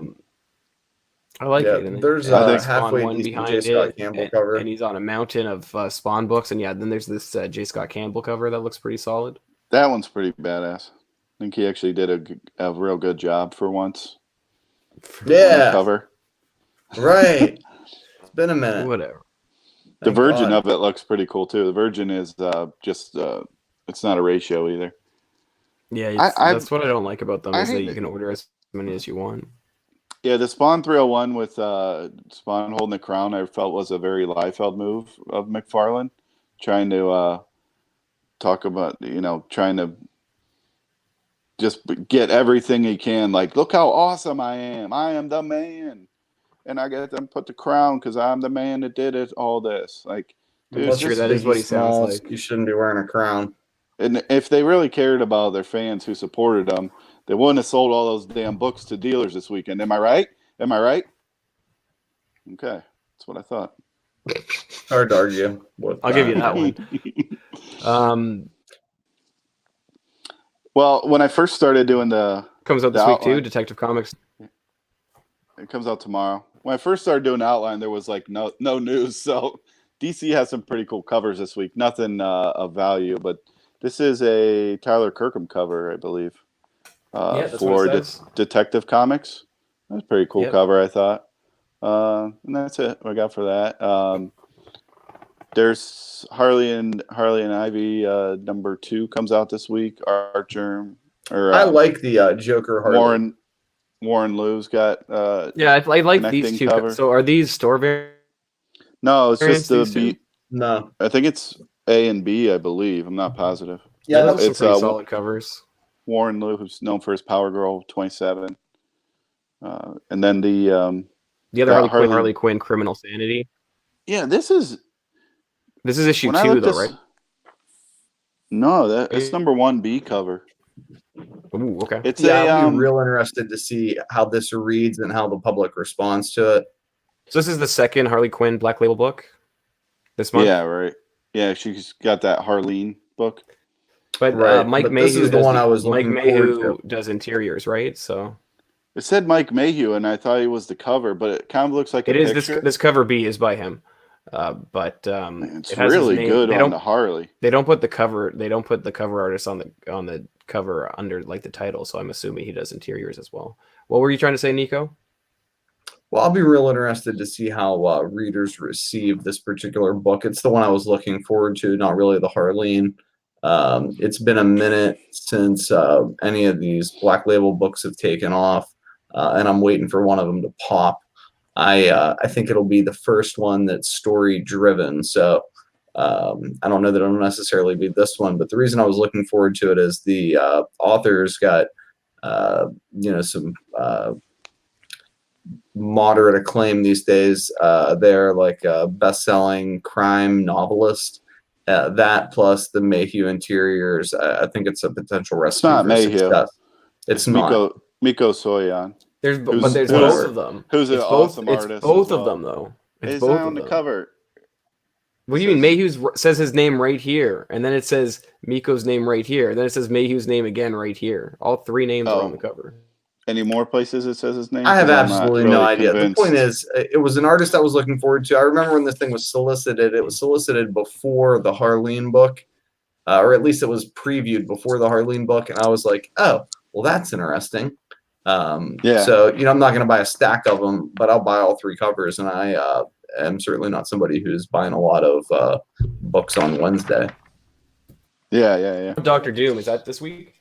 I like it. There's a halfway one decent behind J. Scott it, Campbell cover, and he's on a mountain of Spawn books, and then there's this J. Scott Campbell cover that looks pretty solid. That one's pretty badass. I think he actually did a real good job for once. Yeah. Cover. Right. It's been a minute. Whatever. The Virgin of it looks pretty cool too. The Virgin is just it's not a ratio either. Yeah, that's what I don't like about them is that you can order as many as you want. Yeah, the Spawn 301 with Spawn holding the crown, I felt was a very Liefeld move of McFarlane, trying to talk about, trying to just get everything he can. Like, look how awesome I am. I am the man. And I get them put the crown because I'm the man that did it, all this. Like, dude, sure, that is what he sounds like. You shouldn't be wearing a crown. And if they really cared about their fans who supported them, they wouldn't have sold all those damn books to dealers this weekend. Am I right? Am I right? Okay, that's what I thought. Hard to argue with I'll give you that one. Well, when I first started doing Comes out the this week too. outline- Detective Comics. it comes out tomorrow. When I first started doing the outline, there was like no news. So DC has some pretty cool covers this week. Nothing of value, but this is a Tyler Kirkham cover, I believe, That's what for it says. Detective Comics. That's a pretty cool Yep. cover, I thought. And that's it. What I got for that. There's Harley and Ivy number 2 comes out this week. Archer or I like the Joker Harley. Warren Lou's got Yeah, I like these connecting two. cover. So are these store variants? No, it's just the Variants, these B. No. I think it's A and B, I believe. I'm not positive. Yeah, those are some it's, pretty solid covers. Warren Lou, who's known for his Power Girl 27. And then the The other that Harley Quinn Criminal Sanity. yeah, this is issue when I 2 looked though, this- right? No, it's number 1B cover. Ooh, okay. It's I'll be real interested to see how this reads and how the public responds to it. So this is the second Harley Quinn Black Label book this month. yeah, right. Yeah, she's got that Harleen book. But Right, Mike but Mayhew this is the does one I was Mike looking Mayhew forward does interiors, right? So It said Mike Mayhew, and I thought he was the cover, but it kind of looks like it a is picture. this cover B is by him. But It's it has his really name. good They on don't the Harley. they don't put the cover artist on the cover under like the title, so I'm assuming he does interiors as well. What were you trying to say, Nico? Well, I'll be real interested to see how readers receive this particular book. It's the one I was looking forward to, not really the Harleen. It's been a minute since any of these Black Label books have taken off, and I'm waiting for one of them to pop. I think it'll be the first one that's story driven. So I don't know that it'll necessarily be this one, but the reason I was looking forward to it is the author's got some moderate acclaim these days. They're like a best-selling crime novelist. That plus the Mayhew interiors, I think it's a potential recipe not for Mayhew. success. It's not. Miko Soyan. There's Who's- but there's who's- both of them. Who's an It's both, awesome it's artist. both as of well. them though. It's It's both on of the them. cover. What do you mean? Mayhew's says his name right here, and then it says Miko's name right here, and then it says Mayhew's name again right here. All three names are on the cover. Any more places it says his name? I have 'Cause I'm not absolutely really no idea. convinced. The point is, it was an artist I was looking forward to. I remember when this thing was solicited. It was solicited before the Harleen book, or at least it was previewed before the Harleen book, and I was like, oh, well, that's interesting. Yeah. So, I'm not going to buy a stack of them, but I'll buy all 3 covers, and I am certainly not somebody who's buying a lot of books on Wednesday. Yeah. Doctor Doom, is that this week?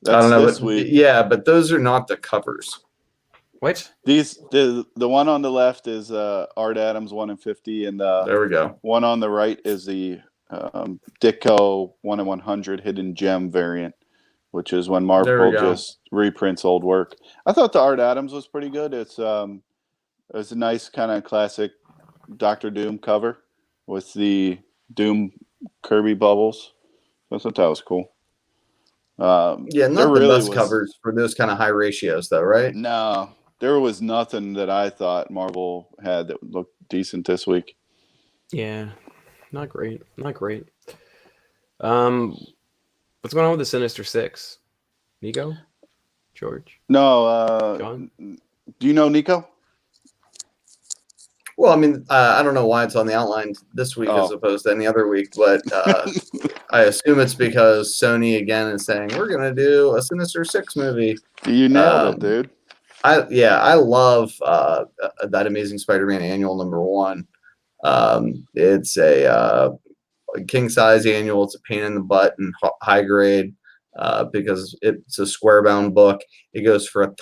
That's I don't know. this But, week. yeah, but those are not the covers. What? The one on the left is Art Adams 1 in 50, and the There we go. one on the right is the Ditko 1 in 100 hidden gem variant, which is when There we Marvel go. just reprints old work. I thought the Art Adams was pretty good. It's a nice kind of classic Doctor Doom cover with the Doom Kirby bubbles. I thought that was cool. Yeah, there not the really best was- covers for those kind of high ratios, though, right? No, there was nothing that I thought Marvel had that looked decent this week. Yeah, not great. Not great. What's going on with the Sinister Six? Nico? George? No, John? do you know Nico? Well, I mean, I don't know why it's on the outline this week as Oh. opposed to any other week, but I assume it's because Sony again is saying we're going to do a Sinister Six movie. You nailed it, dude. I love that Amazing Spider-Man annual #1. It's a king size annual. It's a pain in the butt and high grade because it's a square bound book. It goes for a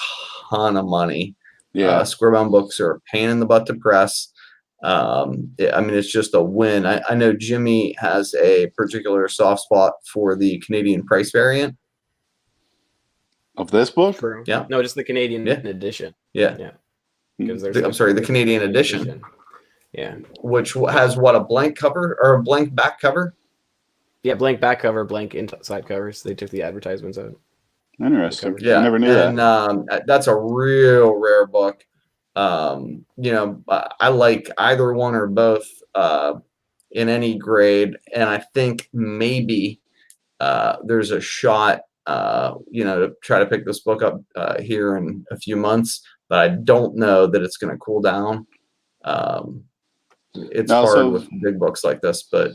ton of money. Yeah. Square bound books are a pain in the butt to press. I mean, it's just a win. I know Jimmy has a particular soft spot for the Canadian price variant. Of this book? True. Yeah. No, just the Canadian Yeah. edition. Yeah. Yeah. 'Cause there's I'm sorry, the Canadian edition, Yeah. which has what, a blank cover or a blank back cover? Yeah, blank back cover, blank inside covers. They took the advertisements out. Interesting. covers. Yeah, I never knew and that's a real rare book. I like either one or both in any grade, and I think maybe there's a shot, to try to pick this book up here in a few months, but I don't know that it's going to cool down. It's Now, hard so with big books like this, but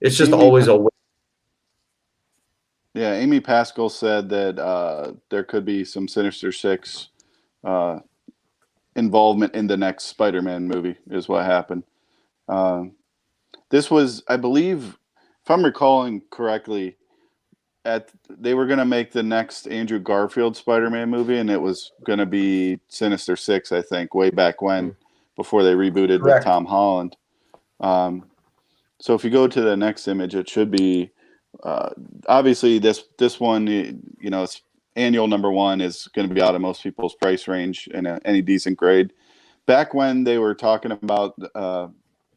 it's just Amy, always a yeah, Amy Pascal said that there could be some Sinister Six uh, involvement in the next Spider-Man movie, is what happened. This was, I believe, if I'm recalling correctly, they were going to make the next Andrew Garfield Spider-Man movie, and it was going to be Sinister Six, I think, way back when, before they rebooted with correct. Tom Holland. So if you go to the next image, it should be obviously this one. It's annual number one is going to be out of most people's price range in any decent grade. Back when they were talking about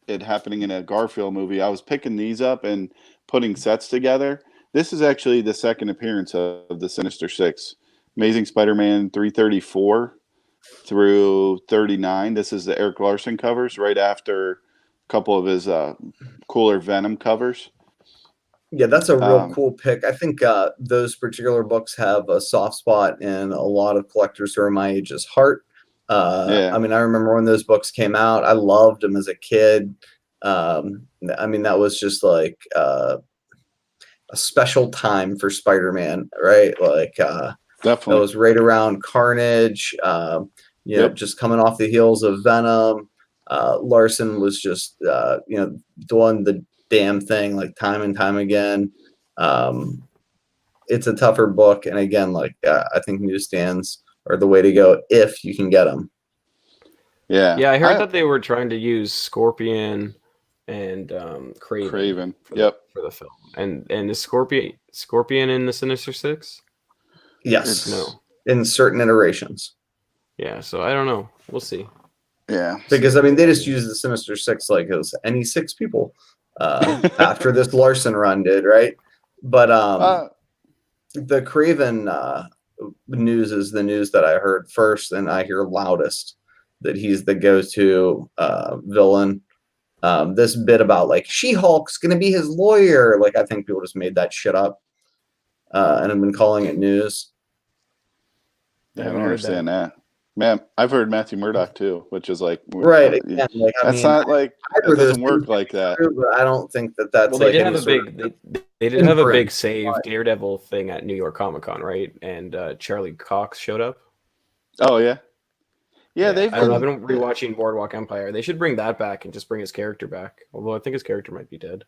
it happening in a Garfield movie, I was picking these up and putting sets together. This is actually the second appearance of the Sinister Six. Amazing Spider-Man 334 through 39. This is the Eric Larson covers right after a couple of his cooler Venom covers. Yeah, that's a real cool pick. I think those particular books have a soft spot in a lot of collectors who are my age's heart. I mean, I remember when those books came out, I loved them as a kid. I mean, that was just like a special time for Spider-Man, right? Like, that Definitely. was right around Carnage, just coming off the heels of Venom. Larson was just, doing the damn thing like time and time again. It's a tougher book, and again, I think newsstands are the way to go if you can get them. Yeah, I heard that they were trying to use Scorpion and Craven for the film. And is Scorpion in the Sinister Six? Yes. No. In certain iterations. Yeah, so I don't know. We'll see. Yeah. Because I mean they just used the Sinister Six like it was any six people after this Larson run did, right? But the Craven news is the news that I heard first and I hear loudest, that he's the go-to villain. This bit about like She-Hulk's gonna be his lawyer, like I think people just made that shit up and have been calling it news. Yeah, I don't understand that. Man, I've heard Matthew Murdock too, which is like right. Again, like, that's not like it doesn't work like that. True, but I don't think that's well, like they did have a big they did have a big save Daredevil thing at New York Comic Con, right? And Charlie Cox showed up. Oh yeah. Yeah, I've been rewatching Boardwalk Empire. They should bring that back and just bring his character back. Although I think his character might be dead.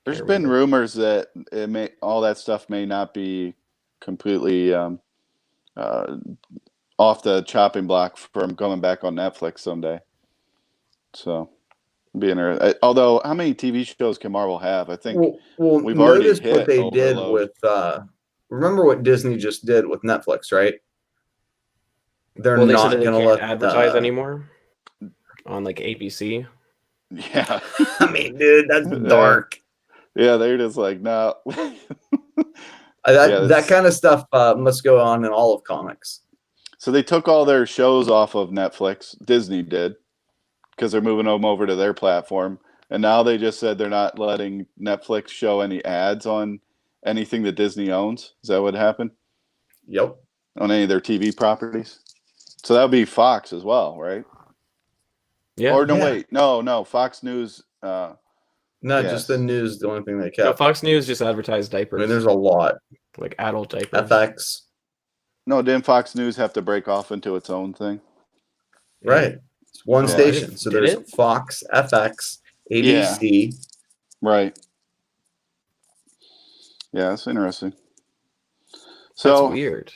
There's been rumors that all that stuff may not be completely off the chopping block from going back on Netflix someday. So, although, how many TV shows can Marvel have? I think we've already hit what they did with. Remember what Disney just did with Netflix, right? They're not going to let advertise anymore on like ABC. Yeah, I mean, dude, that's dark. Yeah, they're just like, no. That kind of stuff must go on in all of comics. So they took all their shows off of Netflix. Disney did, because they're moving them over to their platform. And now they just said they're not letting Netflix show any ads on anything that Disney owns. Is that what happened? Yep. On any of their TV properties. So that would be Fox as well, right? Yeah. Or wait. No. Fox News. Just the news, the only thing they kept. No, Fox News just advertised diapers. I mean, there's a lot. Like adult diapers. FX. No, didn't Fox News have to break off into its own thing? Right. It's one station. So there's Fox, FX, ABC. Yeah. Right. Yeah, that's interesting. So that's weird.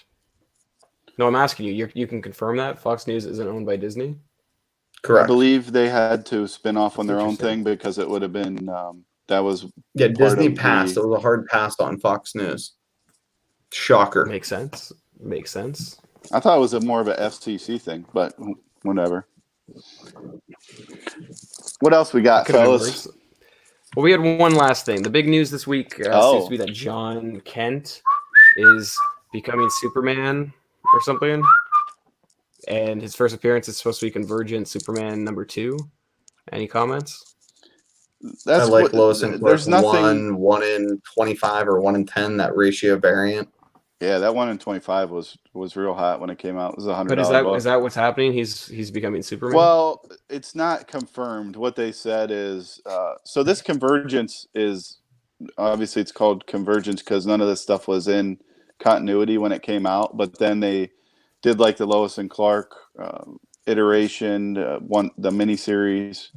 No, I'm asking you. You can confirm that Fox News isn't owned by Disney? Correct. I believe they had to spin off on their own thing because it would have been that was Disney passed. It was a hard pass on Fox News. Shocker. Makes sense. I thought it was more of a FCC thing, but whatever. What else we got, fellas? Well, we had one last thing. The big news this week seems Oh. to be that John Kent is becoming Superman or something. And his first appearance is supposed to be Convergent Superman #2. Any comments? I That's like what. Lois and Clark There's nothing. 1 in 25 or 1 in 10, that ratio variant. Yeah, that 1 in 25 was real hot when it came out. It was But is $100 book. that what's happening? He's becoming Superman. Well, it's not confirmed. What they said is so this Convergence is obviously it's called Convergence because none of this stuff was in continuity when it came out. But then they did like the Lois and Clark iteration, the miniseries,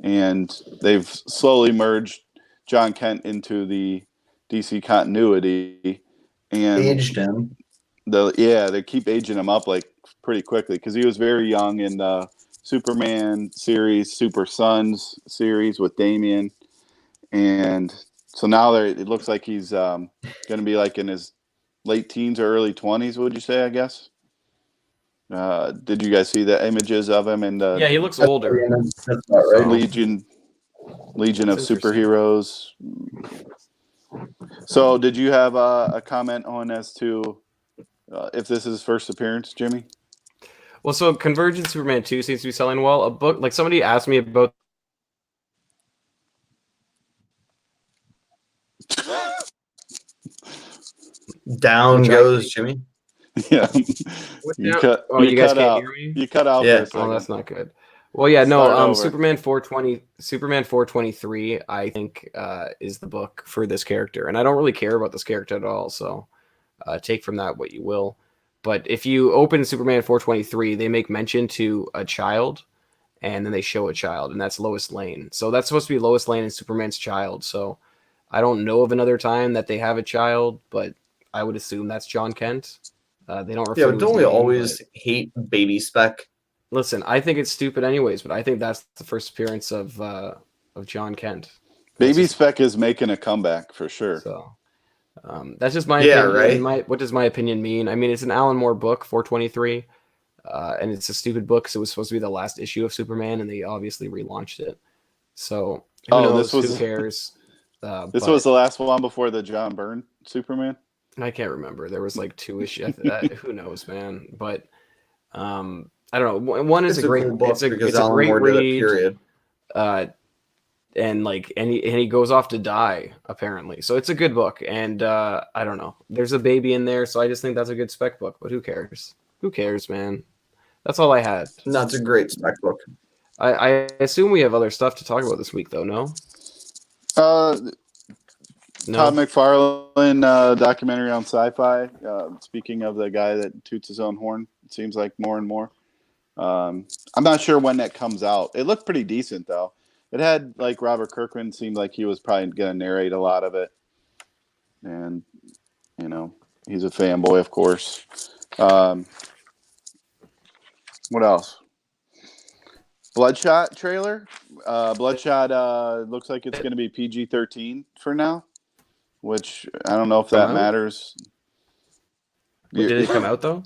and they've slowly merged John Kent into the DC continuity. And Aged him. they keep aging him up like pretty quickly because he was very young in the Superman series, Super Sons series with Damian, and so now it looks like he's going to be like in his late teens or early 20s. Would you say? I guess. Did you guys see the images of him in the Yeah, he looks older. That's about right. Legion of That's interesting. Superheroes? So, did you have a comment on as to if this is his first appearance, Jimmy? Well, so Convergent Superman 2 seems to be selling well. A book, like somebody asked me about Down Which I goes think- Jimmy. Yeah, What you now? cut. Oh, you you guys cut can't out. hear me? You cut out Yeah. for a second. Oh, that's not good. Well, yeah, no. Start over. Superman 423, I think, is the book for this character, and I don't really care about this character at all. So, take from that what you will. But if you open Superman 423, they make mention to a child, and then they show a child, and that's Lois Lane. So that's supposed to be Lois Lane and Superman's child. So I don't know of another time that they have a child, but I would assume that's John Kent. They don't refer Yeah, to but his don't we name, always but- hate baby spec? Listen, I think it's stupid anyways, but I think that's the first appearance of John Kent. Baby That's Spec is making a comeback for sure. So that's just my Yeah, opinion. right? What does my opinion mean? I mean, it's an Alan Moore book, 423, and it's a stupid book because it was supposed to be the last issue of Superman, and they obviously relaunched it. So who knows? Who cares? This was the last one before the John Byrne Superman. I can't remember. There was like 2 issues. Who knows, man? But I don't know. One is It's a great cool book it's a because it's a Alan great Moore did it, read. period. And he goes off to die apparently. So it's a good book, and I don't know. There's a baby in there, so I just think that's a good spec book. But who cares? Who cares, man? That's all I had. No, it's a great spec book. I assume we have other stuff to talk about this week, though. No. Todd McFarlane documentary on Sci-Fi. Speaking of the guy that toots his own horn, it seems like more and more. I'm not sure when that comes out. It looked pretty decent though. It had like Robert Kirkman seemed like he was probably going to narrate a lot of it, and he's a fanboy, of course. What else? Bloodshot trailer. Bloodshot looks like it's going to be PG-13 for now, which I don't know if that matters. Did it come out though?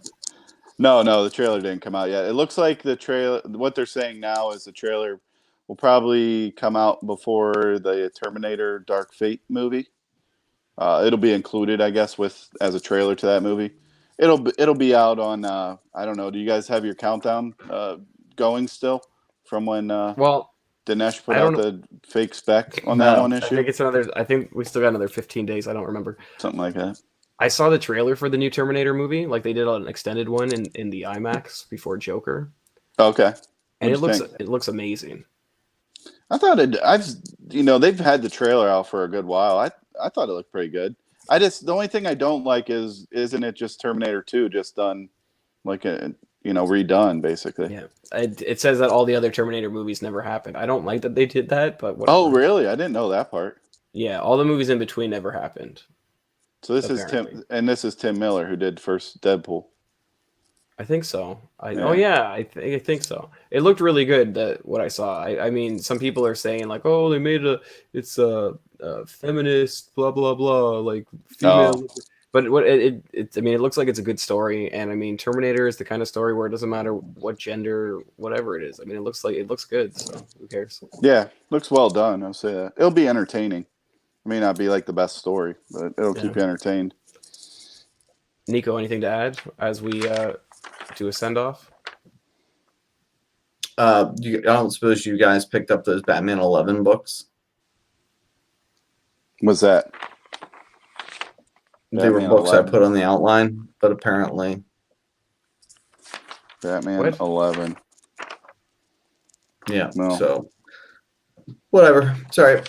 No, the trailer didn't come out yet. It looks like the trailer. What they're saying now is the trailer will probably come out before the Terminator Dark Fate movie. It'll be included, I guess, as a trailer to that movie. It'll be out on. I don't know. Do you guys have your countdown going still from when? Dinesh put out the fake spec on that one issue. I think we still got another 15 days. I don't remember. Something like that. I saw the trailer for the new Terminator movie. Like they did an extended one in the IMAX before Joker. Okay. And it looks amazing. I thought they've had the trailer out for a good while. I thought it looked pretty good. The only thing I don't like isn't it just Terminator 2 just done like redone basically. Yeah. It says that all the other Terminator movies never happened. I don't like that they did that, but whatever. Oh, really? I didn't know that part. Yeah, all the movies in between never happened. So this is Tim Miller who did first Deadpool. I think so. I think so. It looked really good. What I saw. I mean, some people are saying like, oh, they made it's a feminist, blah blah blah, like female. But I mean, it looks like it's a good story, and I mean, Terminator is the kind of story where it doesn't matter what gender, whatever it is. I mean, it looks good, so who cares? Yeah, looks well done. I'll say that. It'll be entertaining. It may not be like the best story, but it'll Yeah. keep you entertained. Nico, anything to add as we do a send off? I don't suppose you guys picked up those Batman 11 books. What's that? They were Batman books 11. I put on the outline, but apparently, Batman What? 11. yeah. No. So whatever. Sorry.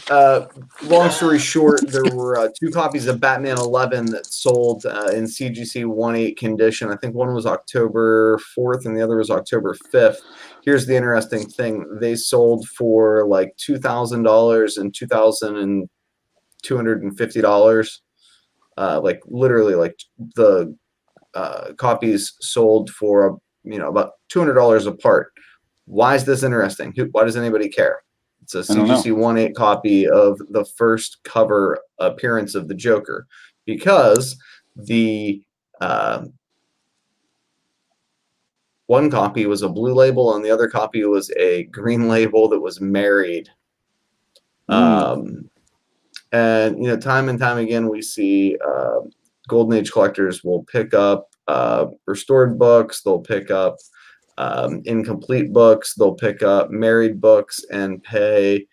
Long story short, there were 2 copies of Batman 11 that sold in CGC 1/8 condition. I think one was October 4th and the other was October 5th. Here's the interesting thing: they sold for like $2,000 and $2,250. Like literally, like the copies sold for about $200 apart. Why is this interesting? Why does anybody care? It's a I don't know. CGC 1/8 copy of the first cover appearance of the Joker, because the one copy was a blue label and the other copy was a green label that was married. And time and time again, we see Golden Age collectors will pick up restored books. They'll pick up incomplete books. They'll pick up married books and pay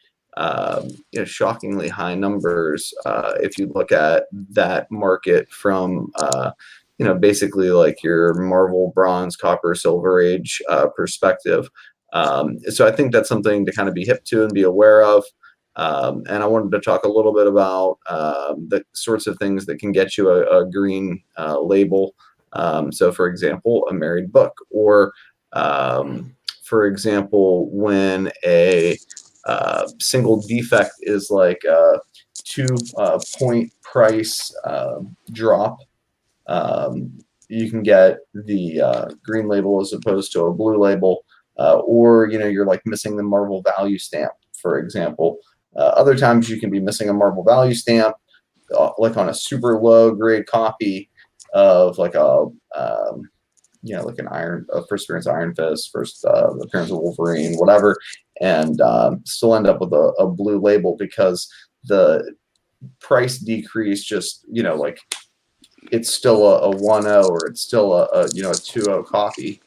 shockingly high numbers if you look at that market from basically like your Marvel Bronze, Copper, Silver Age perspective. So I think that's something to kind of be hip to and be aware of. And I wanted to talk a little bit about the sorts of things that can get you a green label. So, for example, a married book, or for example, when a single defect is like a 2 point price drop, you can get the green label as opposed to a blue label, or you're like missing the Marvel value stamp, for example. Other times you can be missing a Marvel value stamp, like on a super low grade copy of like like a first appearance Iron Fist, first appearance of Wolverine, whatever, and still end up with a blue label because the price decrease just like it's still a 1.0 or it's still a 2.0 copy.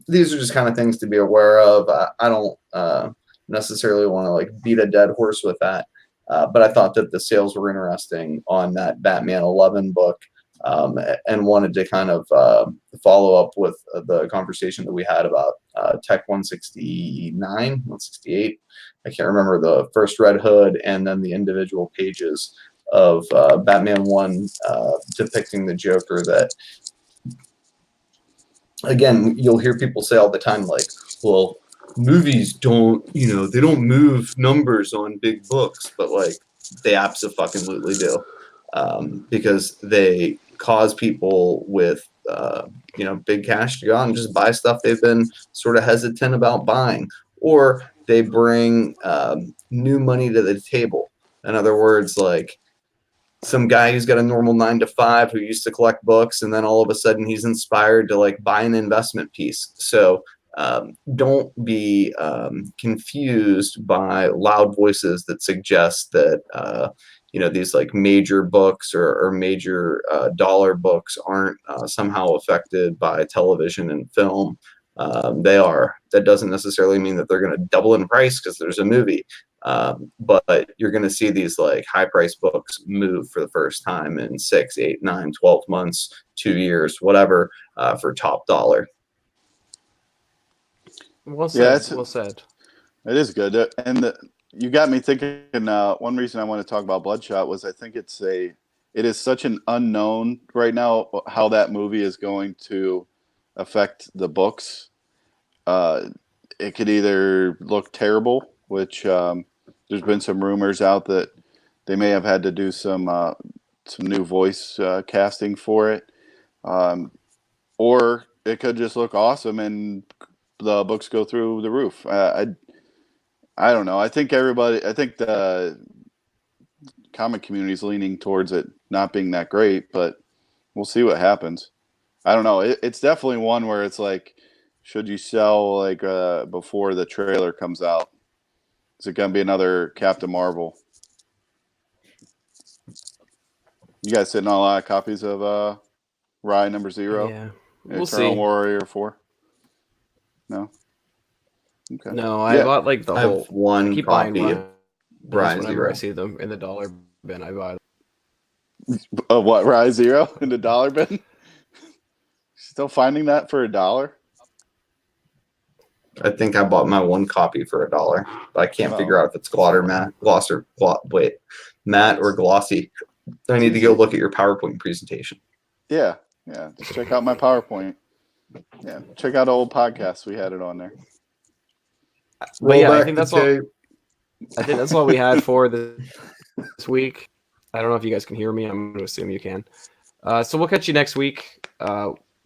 These are just kind of things to be aware of. I don't necessarily want to like beat a dead horse with that, but I thought that the sales were interesting on that Batman 11 book, and wanted to kind of follow up with the conversation that we had about Tech 169, 168. I can't remember the first Red Hood, and then the individual pages of Batman 1 depicting the Joker that, again, you'll hear people say all the time, like, well, movies don't, they don't move numbers on big books, but like they absolutely do, because they cause people with, big cash to go out and just buy stuff they've been sort of hesitant about buying, or they bring new money to the table. In other words, like some guy who's got a normal 9 to 5 who used to collect books, and then all of a sudden he's inspired to like buy an investment piece. So don't be confused by loud voices that suggest that these like major books or major dollar books aren't somehow affected by television and film. They are. That doesn't necessarily mean that they're going to double in price because there's a movie. But you're going to see these like high price books move for the first time in 6, 8, 9, 12 months, 2 years, whatever, for top dollar. Well said. Yeah, Well said. it is good. And you got me thinking. One reason I want to talk about Bloodshot was I think it is such an unknown right now how that movie is going to affect the books. It could either look terrible, which there's been some rumors out that they may have had to do some new voice casting for it, or it could just look awesome and the books go through the roof. I don't know. I think comic community is leaning towards it not being that great, but we'll see what happens. I don't know. It's definitely one where it's like, should you sell like before the trailer comes out? Is it going to be another Captain Marvel? You guys sitting on a lot of copies of Rye number 0? Yeah, we'll Eternal see. Warrior 4? No? Okay. No, I Yeah. bought like the I whole. have one I keep buying copy of Ryan Rye whenever Zero. I see them in the dollar bin. I buy them. What, Rye 0 in the dollar bin? Still finding that for $1? I think I bought my one copy for $1, but I can't Oh. figure out if it's matte or glossy. I need to go look at your PowerPoint presentation. Yeah. Just check out my PowerPoint. Yeah, check out old podcasts. We had it on there. But yeah, I back think to that's all. tape. I think that's all we had for this week. I don't know if you guys can hear me. I'm going to assume you can. So we'll catch you next week.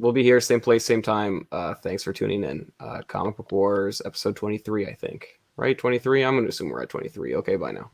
We'll be here, same place, same time. Thanks for tuning in. Comic Book Wars, episode 23, I think. Right? 23? I'm going to assume we're at 23. Okay, bye now.